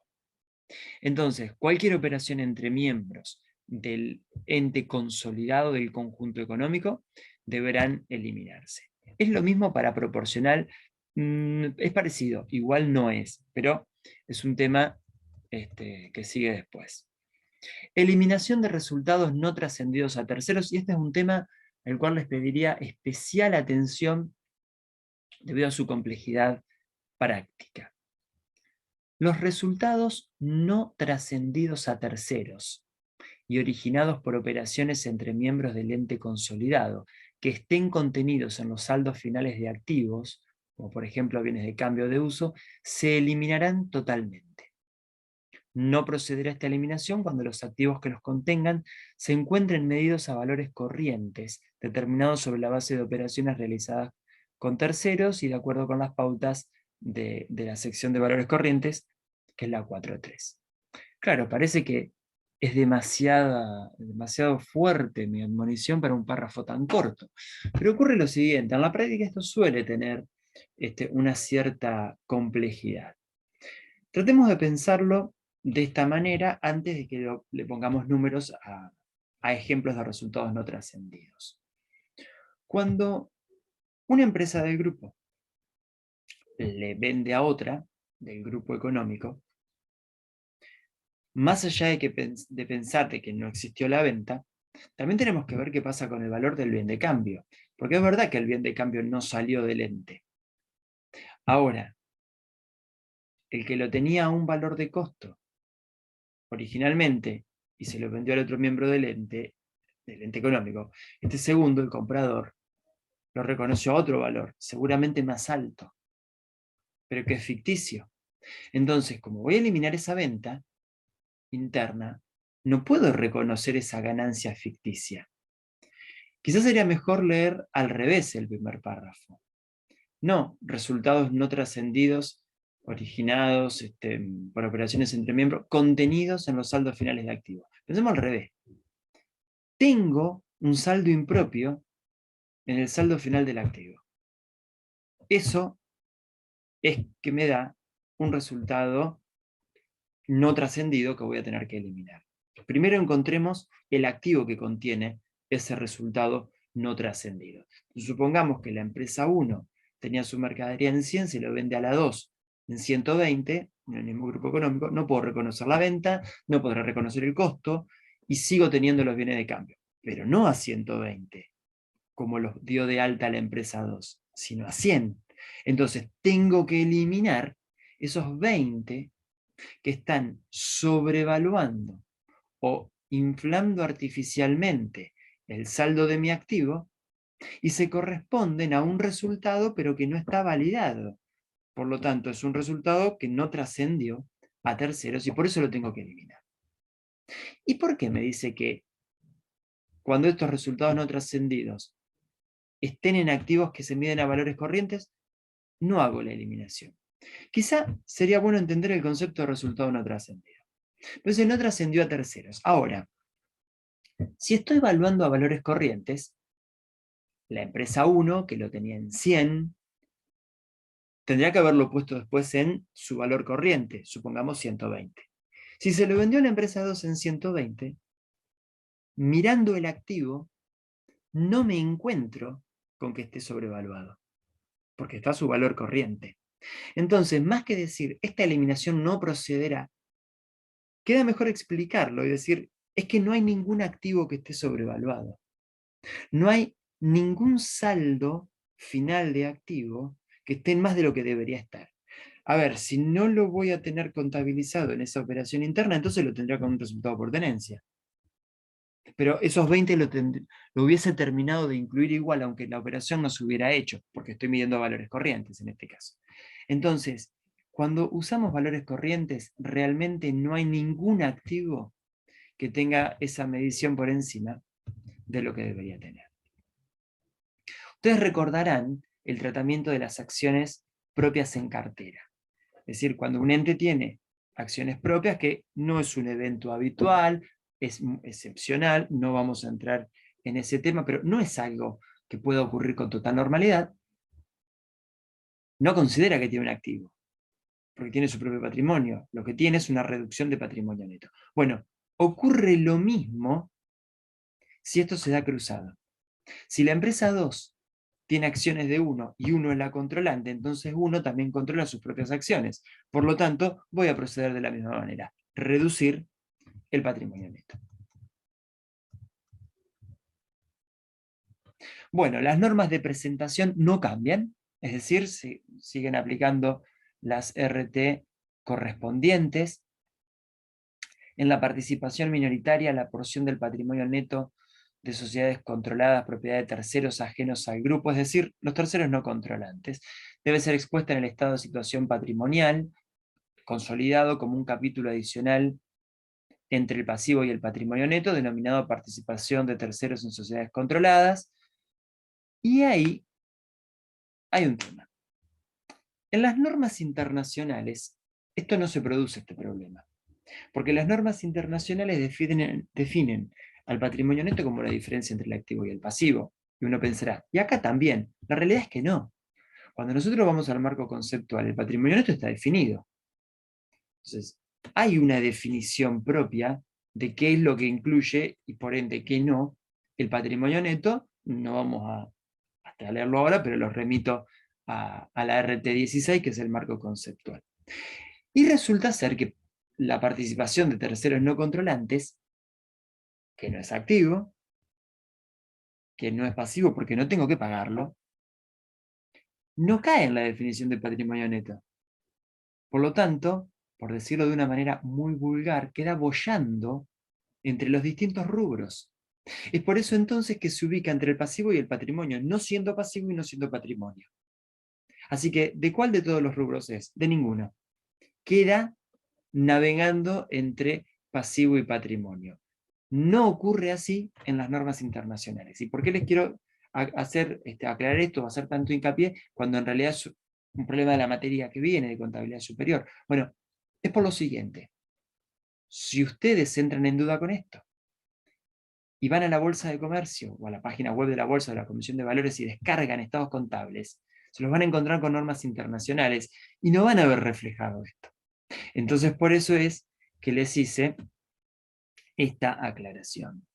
Entonces, cualquier operación entre miembros del ente consolidado del conjunto económico deberán eliminarse. Es lo mismo para proporcional, es parecido, igual no es, pero es un tema que sigue después. Eliminación de resultados no trascendidos a terceros, y este es un tema al cual les pediría especial atención debido a su complejidad práctica. Los resultados no trascendidos a terceros y originados por operaciones entre miembros del ente consolidado que estén contenidos en los saldos finales de activos, como por ejemplo bienes de cambio de uso, se eliminarán totalmente. No procederá a esta eliminación cuando los activos que los contengan se encuentren medidos a valores corrientes, determinados sobre la base de operaciones realizadas con terceros y de acuerdo con las pautas de la sección de valores corrientes, que es la 4.3. Claro, parece que es demasiado fuerte mi admonición para un párrafo tan corto. Pero ocurre lo siguiente, en la práctica esto suele tener una cierta complejidad. Tratemos de pensarlo de esta manera antes de que le pongamos números a ejemplos de resultados no trascendidos. Cuando una empresa del grupo le vende a otra del grupo económico, más allá de pensar de que no existió la venta, también tenemos que ver qué pasa con el valor del bien de cambio, porque es verdad que el bien de cambio no salió del ente. Ahora, el que lo tenía a un valor de costo originalmente y se lo vendió al otro miembro del ente económico, este segundo, el comprador, lo reconoció a otro valor, seguramente más alto, pero que es ficticio. Entonces, como voy a eliminar esa venta interna, no puedo reconocer esa ganancia ficticia. Quizás sería mejor leer al revés el primer párrafo. No, resultados no trascendidos originados por operaciones entre miembros, contenidos en los saldos finales de activos. Pensemos al revés. Tengo un saldo impropio en el saldo final del activo. Eso es que me da un resultado no trascendido que voy a tener que eliminar. Primero encontremos el activo que contiene ese resultado no trascendido. Supongamos que la empresa 1 tenía su mercadería en 100, se lo vende a la 2 en 120, en el mismo grupo económico, no puedo reconocer la venta, no podré reconocer el costo, y sigo teniendo los bienes de cambio, pero no a 120, como los dio de alta la empresa 2, sino a 100. Entonces tengo que eliminar esos 20 que están sobrevaluando o inflando artificialmente el saldo de mi activo y se corresponden a un resultado pero que no está validado. Por lo tanto, es un resultado que no trascendió a terceros y por eso lo tengo que eliminar. ¿Y por qué me dice que cuando estos resultados no trascendidos estén en activos que se miden a valores corrientes, no hago la eliminación? Quizá sería bueno entender el concepto de resultado no trascendido. Entonces no trascendió a terceros. Ahora, si estoy evaluando a valores corrientes, la empresa 1, que lo tenía en 100, tendría que haberlo puesto después en su valor corriente, supongamos 120. Si se lo vendió a la empresa 2 en 120, mirando el activo, no me encuentro con que esté sobrevaluado, porque está a su valor corriente. Entonces, más que decir, esta eliminación no procederá, queda mejor explicarlo y decir, es que no hay ningún activo que esté sobrevaluado. No hay ningún saldo final de activo que esté en más de lo que debería estar. A ver, si no lo voy a tener contabilizado en esa operación interna, entonces lo tendría con un resultado por tenencia. Pero esos 20 lo hubiese terminado de incluir igual, aunque la operación no se hubiera hecho, porque estoy midiendo valores corrientes en este caso. Entonces, cuando usamos valores corrientes, realmente no hay ningún activo que tenga esa medición por encima de lo que debería tener. Ustedes recordarán el tratamiento de las acciones propias en cartera. Es decir, cuando un ente tiene acciones propias, que no es un evento habitual, es excepcional, no vamos a entrar en ese tema, pero no es algo que pueda ocurrir con total normalidad, no considera que tiene un activo, porque tiene su propio patrimonio. Lo que tiene es una reducción de patrimonio neto. Bueno, ocurre lo mismo si esto se da cruzado. Si la empresa 2 tiene acciones de 1 y 1 es la controlante, entonces 1 también controla sus propias acciones. Por lo tanto, voy a proceder de la misma manera, reducir el patrimonio neto. Bueno, las normas de presentación no cambian, es decir, siguen aplicando las RT correspondientes. En la participación minoritaria, la porción del patrimonio neto de sociedades controladas, propiedad de terceros ajenos al grupo, es decir, los terceros no controlantes, debe ser expuesta en el estado de situación patrimonial, consolidado como un capítulo adicional entre el pasivo y el patrimonio neto, denominado participación de terceros en sociedades controladas. Y ahí hay un tema. En las normas internacionales, esto no se produce este problema, porque las normas internacionales definen al patrimonio neto como la diferencia entre el activo y el pasivo. Y uno pensará, y acá también. La realidad es que no. Cuando nosotros vamos al marco conceptual, el patrimonio neto está definido. Entonces, hay una definición propia de qué es lo que incluye y por ende qué no el patrimonio neto. No vamos hasta leerlo ahora, pero los remito a la RT16, que es el marco conceptual. Y resulta ser que la participación de terceros no controlantes, que no es activo, que no es pasivo porque no tengo que pagarlo, no cae en la definición de patrimonio neto. Por lo tanto, por decirlo de una manera muy vulgar, queda boyando entre los distintos rubros. Es por eso entonces que se ubica entre el pasivo y el patrimonio, no siendo pasivo y no siendo patrimonio. Así que, ¿de cuál de todos los rubros es? De ninguno. Queda navegando entre pasivo y patrimonio. No ocurre así en las normas internacionales. ¿Y por qué les quiero aclarar esto, hacer tanto hincapié, cuando en realidad un problema de la materia que viene de contabilidad superior. Bueno, es por lo siguiente. Si ustedes entran en duda con esto y van a la Bolsa de Comercio o a la página web de la Bolsa de la Comisión de Valores y descargan estados contables, se los van a encontrar con normas internacionales y no van a ver reflejado esto. Entonces, por eso es que les hice esta aclaración.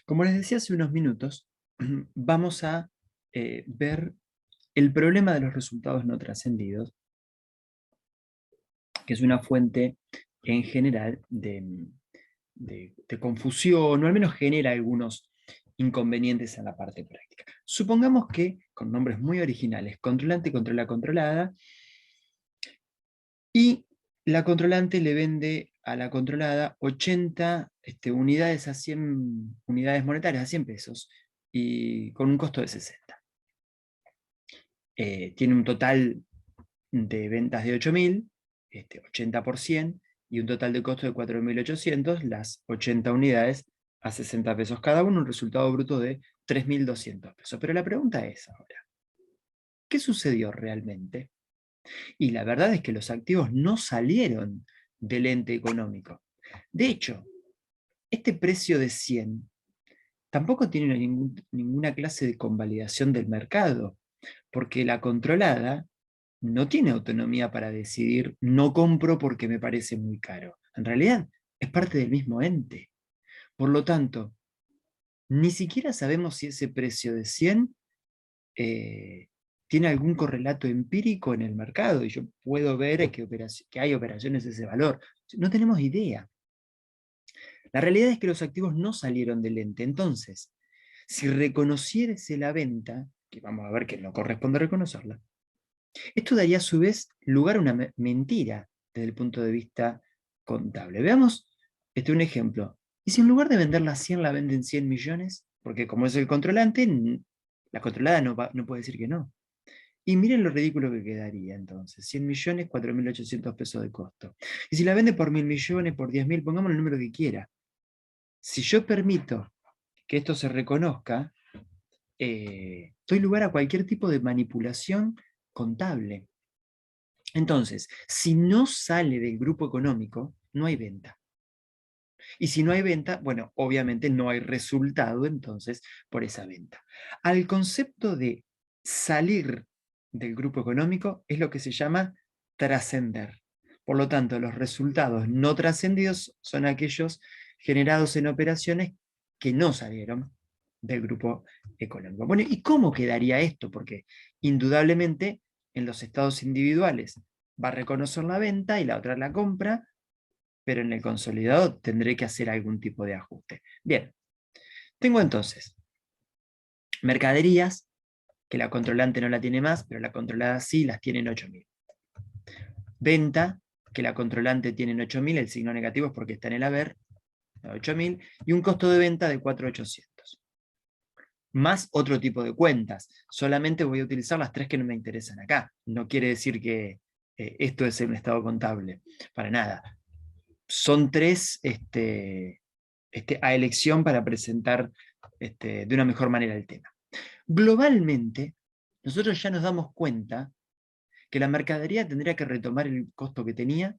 Como les decía hace unos minutos, vamos a ver el problema de los resultados no trascendidos, que es una fuente en general de confusión, o al menos genera algunos inconvenientes en la parte práctica. Supongamos que, con nombres muy originales, controlante controla controlada, y la controlante le vende a la controlada 80 unidades a 100 unidades monetarias, a 100 pesos, y con un costo de 60. Tiene un total de ventas de 8.000, 80 por 100, y un total de costo de 4.800, las 80 unidades a 60 pesos cada uno, un resultado bruto de 3.200 pesos. Pero la pregunta es ahora, ¿qué sucedió realmente? Y la verdad es que los activos no salieron del ente económico. De hecho, este precio de 100 tampoco tiene ninguna clase de convalidación del mercado, porque la controlada no tiene autonomía para decidir no compro porque me parece muy caro. En realidad, es parte del mismo ente. Por lo tanto, ni siquiera sabemos si ese precio de 100 tiene algún correlato empírico en el mercado y yo puedo ver que hay operaciones de ese valor. No tenemos idea. La realidad es que los activos no salieron del ente. Entonces, si reconociese la venta, que vamos a ver que no corresponde reconocerla, esto daría a su vez lugar a una mentira desde el punto de vista contable. Veamos un ejemplo. ¿Y si en lugar de venderla 100 la venden 100 millones? Porque como es el controlante, la controlada no puede decir que no. Y miren lo ridículo que quedaría entonces. 100 millones, 4.800 pesos de costo. Y si la vende por 1.000 millones, por 10.000, pongamos el número que quiera. Si yo permito que esto se reconozca, doy lugar a cualquier tipo de manipulación contable. Entonces, si no sale del grupo económico, no hay venta. Y si no hay venta, bueno, obviamente no hay resultado entonces por esa venta. Al concepto de salir del grupo económico es lo que se llama trascender. Por lo tanto, los resultados no trascendidos son aquellos generados en operaciones que no salieron del grupo económico. Bueno, ¿y cómo quedaría esto? Porque indudablemente en los estados individuales va a reconocer la venta y la otra la compra, pero en el consolidado tendré que hacer algún tipo de ajuste. Bien, tengo entonces mercaderías, que la controlante no la tiene más, pero la controlada sí, las tiene en 8.000. Venta, que la controlante tiene en 8.000, el signo negativo es porque está en el haber, 8.000, y un costo de venta de 4.800. Más otro tipo de cuentas. Solamente voy a utilizar las tres que no me interesan acá. No quiere decir que esto es un estado contable, para nada. Son tres a elección para presentar de una mejor manera el tema. Globalmente, nosotros ya nos damos cuenta que la mercadería tendría que retomar el costo que tenía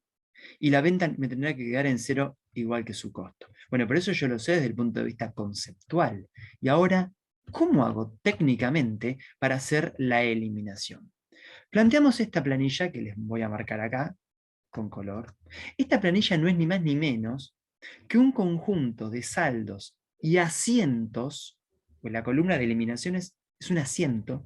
y la venta me tendría que quedar en cero igual que su costo. Bueno, pero eso yo lo sé desde el punto de vista conceptual. Y ahora, ¿cómo hago técnicamente para hacer la eliminación? Planteamos esta planilla que les voy a marcar acá con color. Esta planilla no es ni más ni menos que un conjunto de saldos y asientos, pues la columna de eliminaciones es un asiento,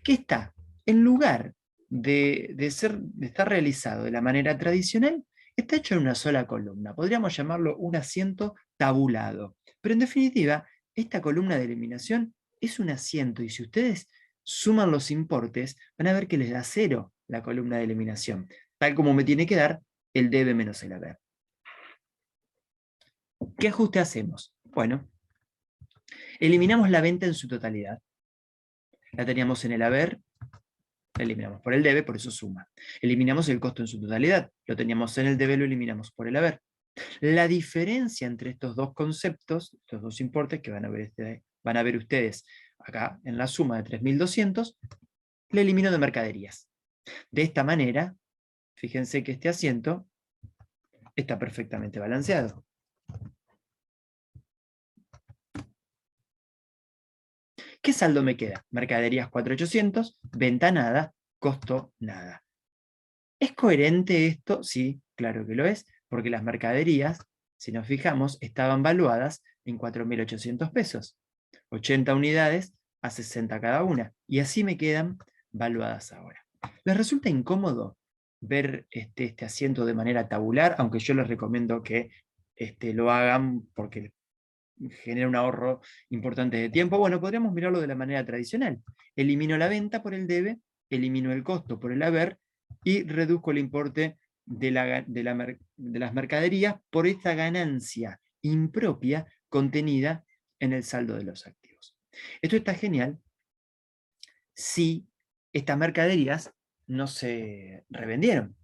que está, en lugar de estar realizado de la manera tradicional, está hecho en una sola columna. Podríamos llamarlo un asiento tabulado. Pero en definitiva, esta columna de eliminación es un asiento y si ustedes suman los importes, van a ver que les da cero la columna de eliminación, tal como me tiene que dar el debe menos el haber. ¿Qué ajuste hacemos? Bueno, Eliminamos la venta en su totalidad. La teníamos en el haber, la eliminamos por el debe, por eso suma. Eliminamos el costo en su totalidad. Lo teníamos en el debe, lo eliminamos por el haber. La diferencia entre estos dos conceptos, estos dos importes que van a ver ustedes acá en la suma de 3.200, le elimino de mercaderías. De esta manera, fíjense que este asiento está perfectamente balanceado. ¿Qué saldo me queda? Mercaderías 4.800, venta nada, costo nada. ¿Es coherente esto? Sí, claro que lo es, porque las mercaderías, si nos fijamos, estaban valuadas en 4.800 pesos. 80 unidades a 60 cada una. Y así me quedan valuadas ahora. ¿Les resulta incómodo ver este asiento de manera tabular? Aunque yo les recomiendo que lo hagan porque genera un ahorro importante de tiempo. Bueno, podríamos mirarlo de la manera tradicional. Elimino la venta por el debe, elimino el costo por el haber y reduzco el importe de las mercaderías por esta ganancia impropia contenida en el saldo de los activos. Esto está genial si estas mercaderías no se revendieron.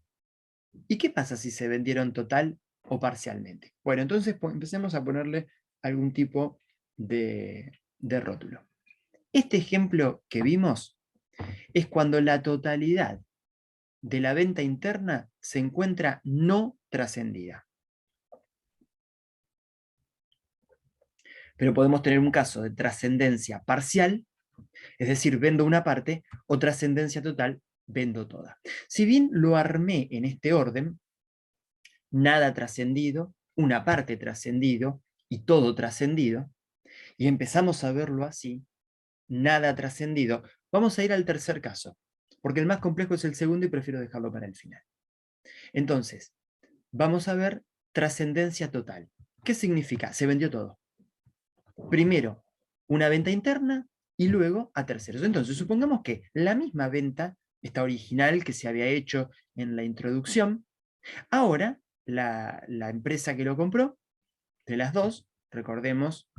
¿Y qué pasa si se vendieron total o parcialmente? Bueno, entonces empecemos a ponerle algún tipo de rótulo. Este ejemplo que vimos es cuando la totalidad de la venta interna se encuentra no trascendida. Pero podemos tener un caso de trascendencia parcial, es decir, vendo una parte, o trascendencia total, vendo toda. Si bien lo armé en este orden, nada trascendido, una parte trascendido y todo trascendido, y empezamos a verlo así, nada trascendido, vamos a ir al tercer caso, porque el más complejo es el segundo y prefiero dejarlo para el final. Entonces, vamos a ver trascendencia total. ¿Qué significa? Se vendió todo. Primero, una venta interna y luego a terceros. Entonces, supongamos que la misma venta, esta original que se había hecho en la introducción, ahora la empresa que lo compró, de las dos, recordemos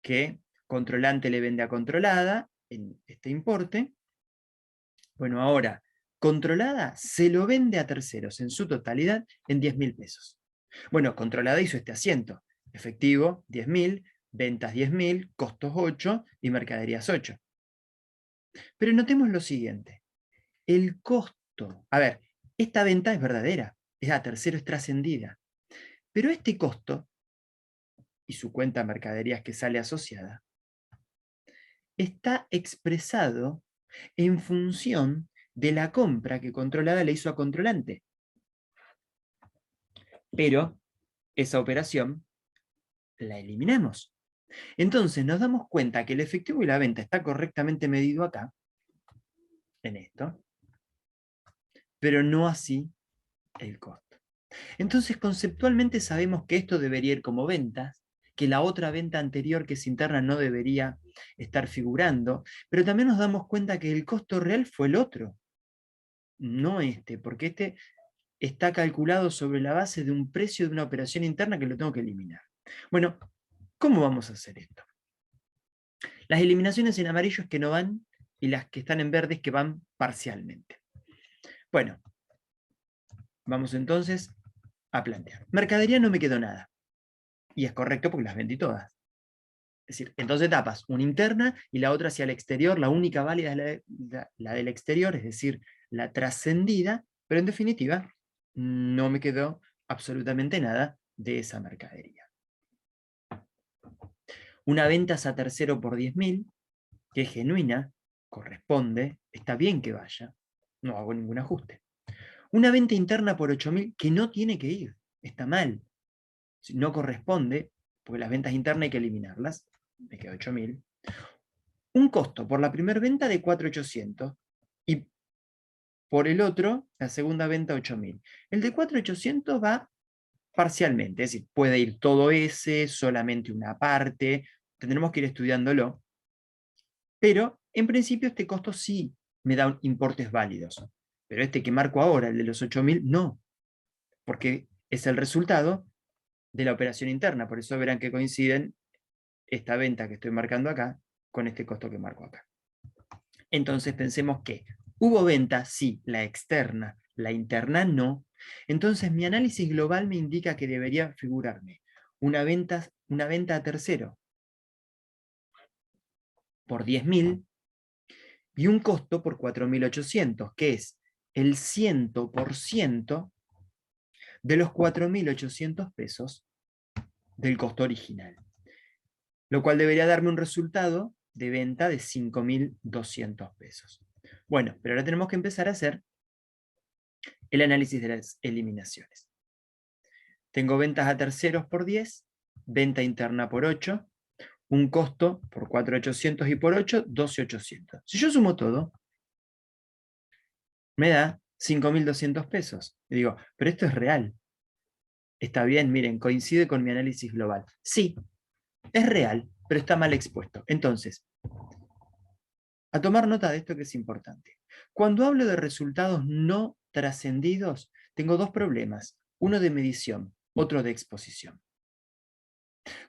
que controlante le vende a controlada en este importe. Bueno, ahora, controlada se lo vende a terceros en su totalidad en 10.000 pesos. Bueno, controlada hizo este asiento. Efectivo, 10.000, ventas 10.000, costos 8 y mercaderías 8. Pero notemos lo siguiente. El costo, a ver, esta venta es verdadera, es a tercero, es trascendida. Pero este costo y su cuenta mercaderías que sale asociada está expresado en función de la compra que controlada le hizo a controlante. Pero esa operación la eliminamos. Entonces nos damos cuenta que el efectivo y la venta está correctamente medido acá, en esto, pero no así el costo. Entonces conceptualmente sabemos que esto debería ir como ventas, que la otra venta anterior que es interna no debería estar figurando, pero también nos damos cuenta que el costo real fue el otro, no este, porque este está calculado sobre la base de un precio de una operación interna que lo tengo que eliminar. Bueno, ¿cómo vamos a hacer esto? Las eliminaciones en amarillo es que no van y las que están en verde es que van parcialmente. Bueno, vamos entonces a plantear. Mercadería no me quedó nada. Y es correcto porque las vendí todas. Es decir, en dos etapas, una interna y la otra hacia el exterior. La única válida es la del exterior, es decir, la trascendida, pero en definitiva no me quedó absolutamente nada de esa mercadería. Una venta a tercero por 10.000, que es genuina, corresponde, está bien que vaya, no hago ningún ajuste. Una venta interna por 8.000 que no tiene que ir, está mal, no corresponde, porque las ventas internas hay que eliminarlas, me queda 8.000. Un costo por la primera venta de 4.800 y por el otro, la segunda venta 8.000. El de 4.800 va parcialmente, es decir, puede ir todo ese, solamente una parte, tendremos que ir estudiándolo, pero en principio este costo sí me da importes válidos, pero este que marco ahora, el de los 8.000, no, porque es el resultado de la operación interna, por eso verán que coinciden esta venta que estoy marcando acá con este costo que marco acá. Entonces pensemos que hubo venta, sí, la externa, la interna no. Entonces mi análisis global me indica que debería figurarme una venta a tercero por 10.000 y un costo por 4.800, que es el 100% de los 4.800 pesos del costo original, lo cual debería darme un resultado de venta de 5.200 pesos. Bueno, pero ahora tenemos que empezar a hacer el análisis de las eliminaciones. Tengo ventas a terceros por 10, venta interna por 8, un costo por 4.800 y por 8, 12.800. Si yo sumo todo, me da 5.200 pesos. Y digo, pero esto es real. Está bien, miren, coincide con mi análisis global. Sí, es real, pero está mal expuesto. Entonces, a tomar nota de esto que es importante. Cuando hablo de resultados no trascendidos, tengo dos problemas, uno de medición, otro de exposición.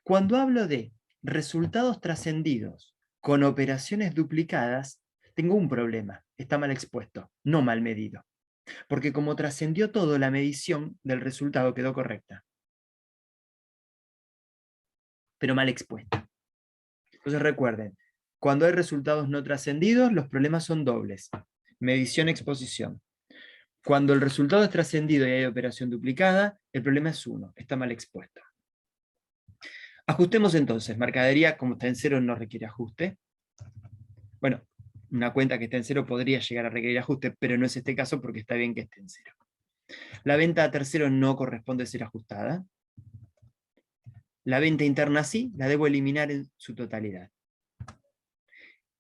Cuando hablo de resultados trascendidos con operaciones duplicadas, tengo un problema, está mal expuesto, no mal medido. Porque como trascendió todo, la medición del resultado quedó correcta, pero mal expuesta. Entonces recuerden, cuando hay resultados no trascendidos, los problemas son dobles. Medición, exposición. Cuando el resultado es trascendido y hay operación duplicada, el problema es uno, está mal expuesto. Ajustemos entonces, mercadería como está en cero no requiere ajuste. Bueno, una cuenta que está en cero podría llegar a requerir ajuste, pero no es este caso porque está bien que esté en cero. La venta a tercero no corresponde ser ajustada. La venta interna sí, la debo eliminar en su totalidad.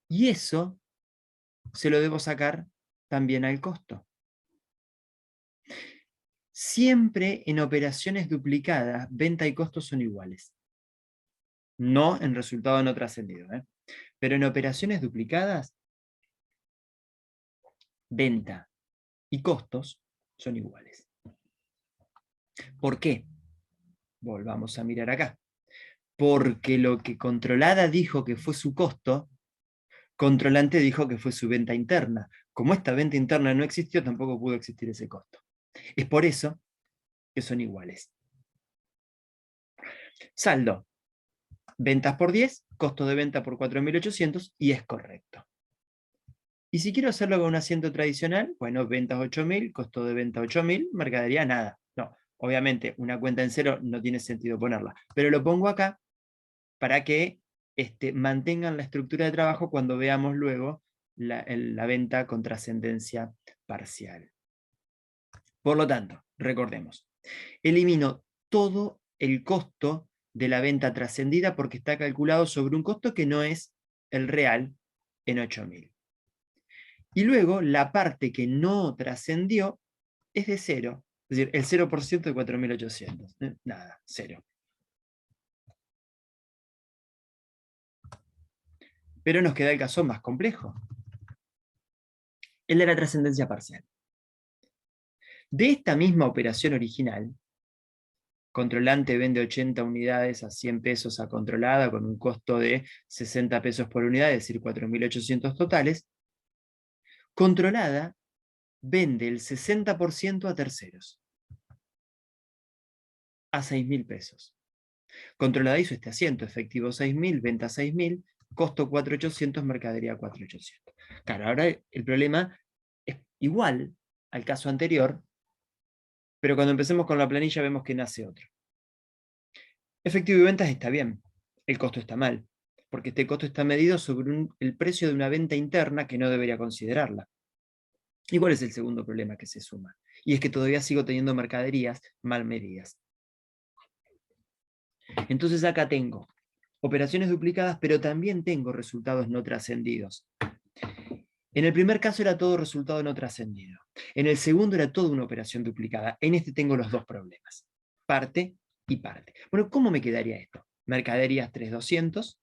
Y eso se lo debo sacar también al costo. Siempre en operaciones duplicadas, venta y costo son iguales. No en resultado no trascendido. Pero en operaciones duplicadas, venta y costos son iguales. ¿Por qué? Volvamos a mirar acá. Porque lo que controlada dijo que fue su costo, controlante dijo que fue su venta interna. Como esta venta interna no existió, tampoco pudo existir ese costo. Es por eso que son iguales. Saldo. Ventas por 10, costo de venta por 4.800 y es correcto. Y si quiero hacerlo con un asiento tradicional, bueno, ventas 8.000, costo de venta 8.000, mercadería nada. No, obviamente una cuenta en cero no tiene sentido ponerla, pero lo pongo acá para que mantengan la estructura de trabajo cuando veamos luego la venta con trascendencia parcial. Por lo tanto, recordemos, elimino todo el costo de la venta trascendida porque está calculado sobre un costo que no es el real en 8.000. Y luego la parte que no trascendió es de cero, es decir, el 0% de 4.800. Nada, cero. Pero nos queda el caso más complejo, el de la trascendencia parcial. De esta misma operación original, controlante vende 80 unidades a 100 pesos a controlada con un costo de 60 pesos por unidad, es decir, 4.800 totales, controlada vende el 60% a terceros, a 6.000 pesos. Controlada hizo este asiento, efectivo 6.000, venta 6.000, costo 4.800, mercadería 4.800. Claro, ahora el problema es igual al caso anterior, pero cuando empecemos con la planilla vemos que nace otro. Efectivo y ventas está bien, el costo está mal, porque este costo está medido sobre el precio de una venta interna que no debería considerarla. ¿Y cuál es el segundo problema que se suma? Y es que todavía sigo teniendo mercaderías mal medidas. Entonces acá tengo operaciones duplicadas, pero también tengo resultados no trascendidos. En el primer caso era todo resultado no trascendido. En el segundo era toda una operación duplicada. En este tengo los dos problemas, parte y parte. Bueno, ¿cómo me quedaría esto? Mercaderías 3.200,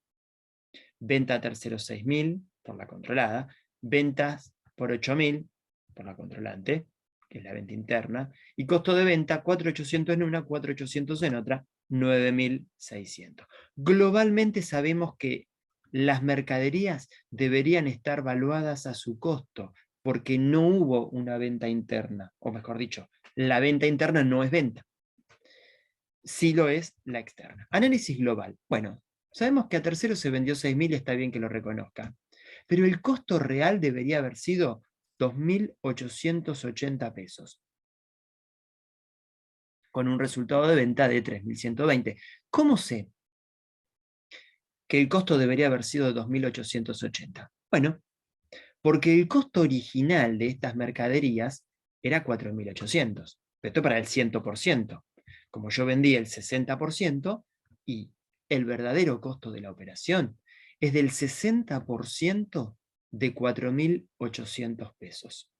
venta a terceros 6.000 por la controlada, ventas por 8.000 por la controlante, que es la venta interna, y costo de venta 4.800 en una, 4.800 en otra, 9.600. Globalmente sabemos que las mercaderías deberían estar valuadas a su costo, porque no hubo una venta interna, o mejor dicho, la venta interna no es venta, sí lo es la externa. Análisis global. Bueno, sabemos que a terceros se vendió 6.000 y está bien que lo reconozca, pero el costo real debería haber sido 2.880 pesos, con un resultado de venta de 3.120. ¿Cómo sé que el costo debería haber sido de 2.880? Bueno, porque el costo original de estas mercaderías era 4.800. Esto para el 100%. Como yo vendí el 60% y el verdadero costo de la operación es del 60% de 4.800 pesos.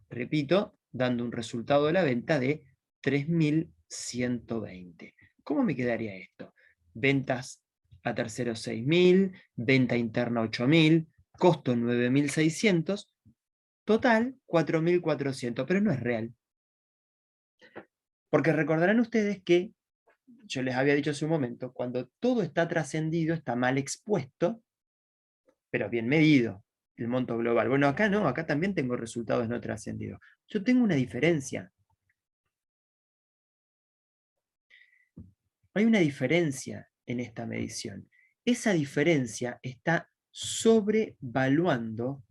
Repito, dando un resultado de la venta de 3.120. ¿Cómo me quedaría esto? Ventas a terceros 6.000, venta interna 8.000, costo 9.600, total 4.400, pero no es real. Porque recordarán ustedes que yo les había dicho hace un momento, cuando todo está trascendido, está mal expuesto, pero bien medido el monto global. Bueno, acá no, acá también tengo resultados no trascendidos. Yo tengo una diferencia. Hay una diferencia en esta medición. Esa diferencia está sobrevaluando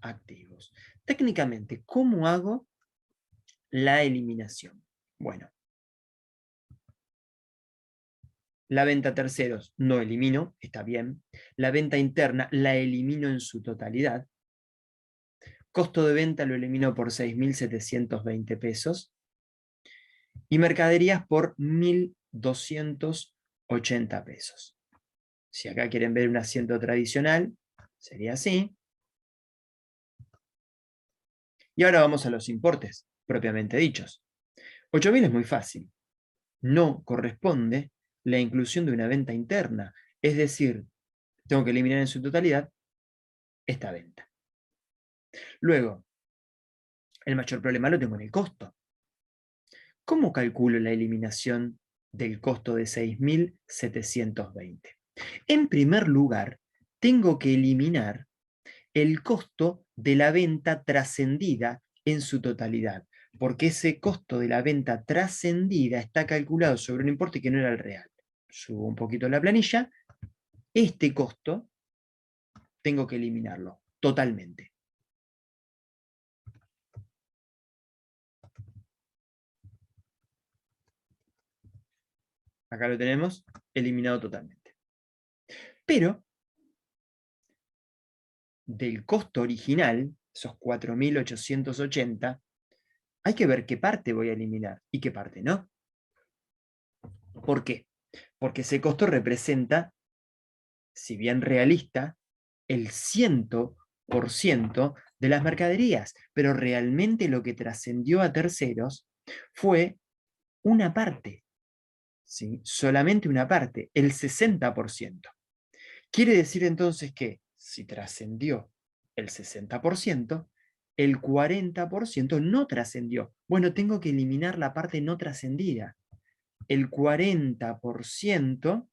activos. Técnicamente, ¿cómo hago la eliminación? Bueno, la venta a terceros no elimino, está bien. La venta interna la elimino en su totalidad. Costo de venta lo elimino por 6.720 pesos. Y mercaderías por 1.280 pesos. Si acá quieren ver un asiento tradicional, sería así. Y ahora vamos a los importes, propiamente dichos. 8.000 es muy fácil. No corresponde la inclusión de una venta interna. Es decir, tengo que eliminar en su totalidad esta venta. Luego, el mayor problema lo tengo en el costo. ¿Cómo calculo la eliminación del costo de 6.720? En primer lugar, tengo que eliminar el costo de la venta trascendida en su totalidad, porque ese costo de la venta trascendida está calculado sobre un importe que no era el real. Subo un poquito la planilla. Este costo tengo que eliminarlo totalmente. Acá lo tenemos eliminado totalmente. Pero del costo original, esos 4.880, hay que ver qué parte voy a eliminar y qué parte no. ¿Por qué? Porque ese costo representa, si bien realista, el 100% de las mercaderías, pero realmente lo que trascendió a terceros fue una parte, ¿sí? Solamente una parte, el 60%. Quiere decir entonces que si trascendió el 60%, el 40% no trascendió. Bueno, tengo que eliminar la parte no trascendida. El 40%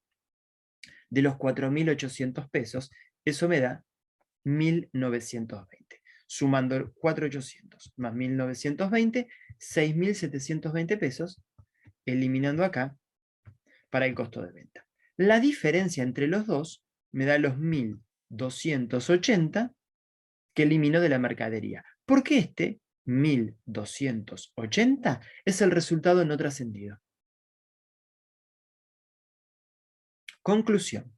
de los 4.800 pesos, eso me da 1.920. Sumando 4.800 más 1.920, 6.720 pesos, eliminando acá para el costo de venta. La diferencia entre los dos me da los 1.280 que elimino de la mercadería. Porque este 1.280 es el resultado no trascendido. Conclusión.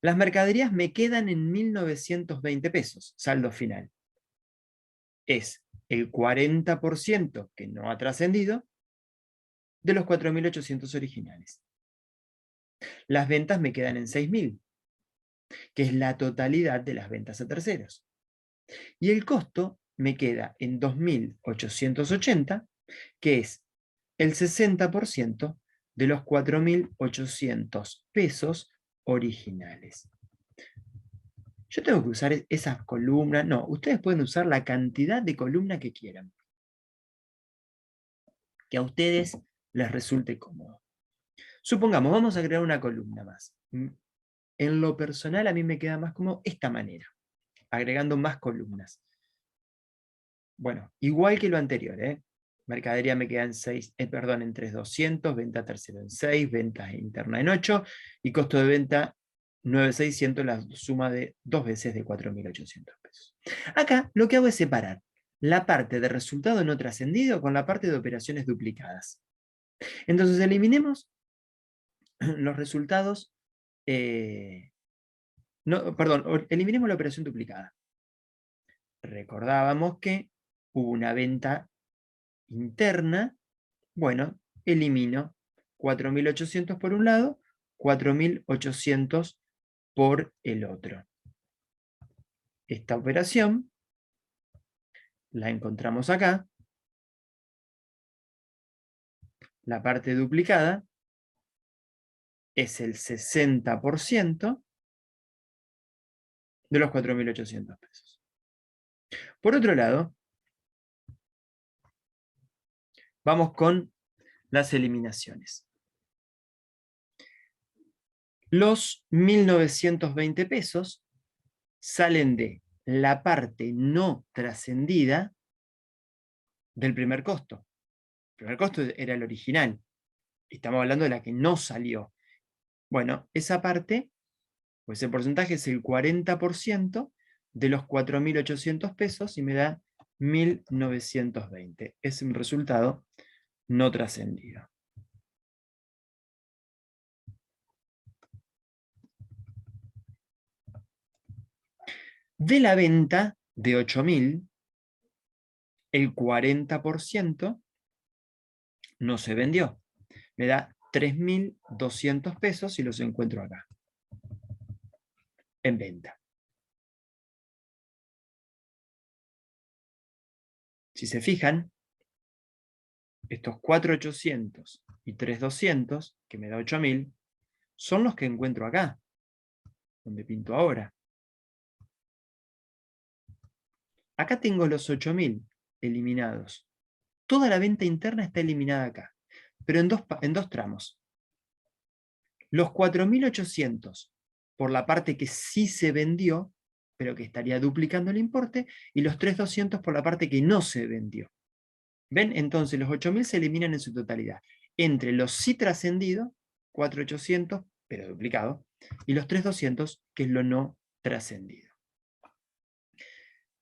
Las mercaderías me quedan en 1.920 pesos, saldo final. Es el 40% que no ha trascendido de los 4.800 originales. Las ventas me quedan en 6.000, que es la totalidad de las ventas a terceros. Y el costo me queda en 2.880, que es el 60% de los 4.800 pesos originales. Yo tengo que usar esas columnas. No, ustedes pueden usar la cantidad de columna que quieran, que a ustedes les resulte cómodo. Supongamos, vamos a crear una columna más. En lo personal a mí me queda más como esta manera, agregando más columnas. Bueno, igual que lo anterior, mercadería me queda en 6, perdón, en 3.200, venta tercero en 6, venta interna en 8 y costo de venta 9.600, la suma de 2 veces de 4.800 pesos. Acá lo que hago es separar la parte de resultado no trascendido con la parte de operaciones duplicadas. Entonces eliminemos los resultados, eliminemos la operación duplicada. Recordábamos que hubo una venta interna. Bueno, elimino 4.800 por un lado, 4.800 por el otro. Esta operación la encontramos acá. La parte duplicada es el 60% de los 4.800 pesos. Por otro lado, vamos con las eliminaciones. Los 1.920 pesos salen de la parte no trascendida del primer costo. El primer costo era el original. Estamos hablando de la que no salió. Bueno, esa parte, pues ese porcentaje es el 40% de los 4.800 pesos y me da 1.920. Es un resultado no trascendido. De la venta de 8.000, el 40% no se vendió. Me da 3.200 pesos y los encuentro acá, en venta. Si se fijan, estos 4.800 y 3.200, que me da 8.000, son los que encuentro acá, donde pinto ahora. Acá tengo los 8.000 eliminados. Toda la venta interna está eliminada acá, pero en dos tramos. Los 4.800 por la parte que sí se vendió, pero que estaría duplicando el importe, y los 3.200 por la parte que no se vendió. ¿Ven? Entonces los 8.000 se eliminan en su totalidad. Entre los sí trascendidos, 4.800, pero duplicado, y los 3.200, que es lo no trascendido.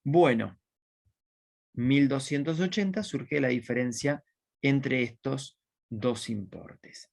Bueno, 1.280 surge la diferencia entre estos dos importes.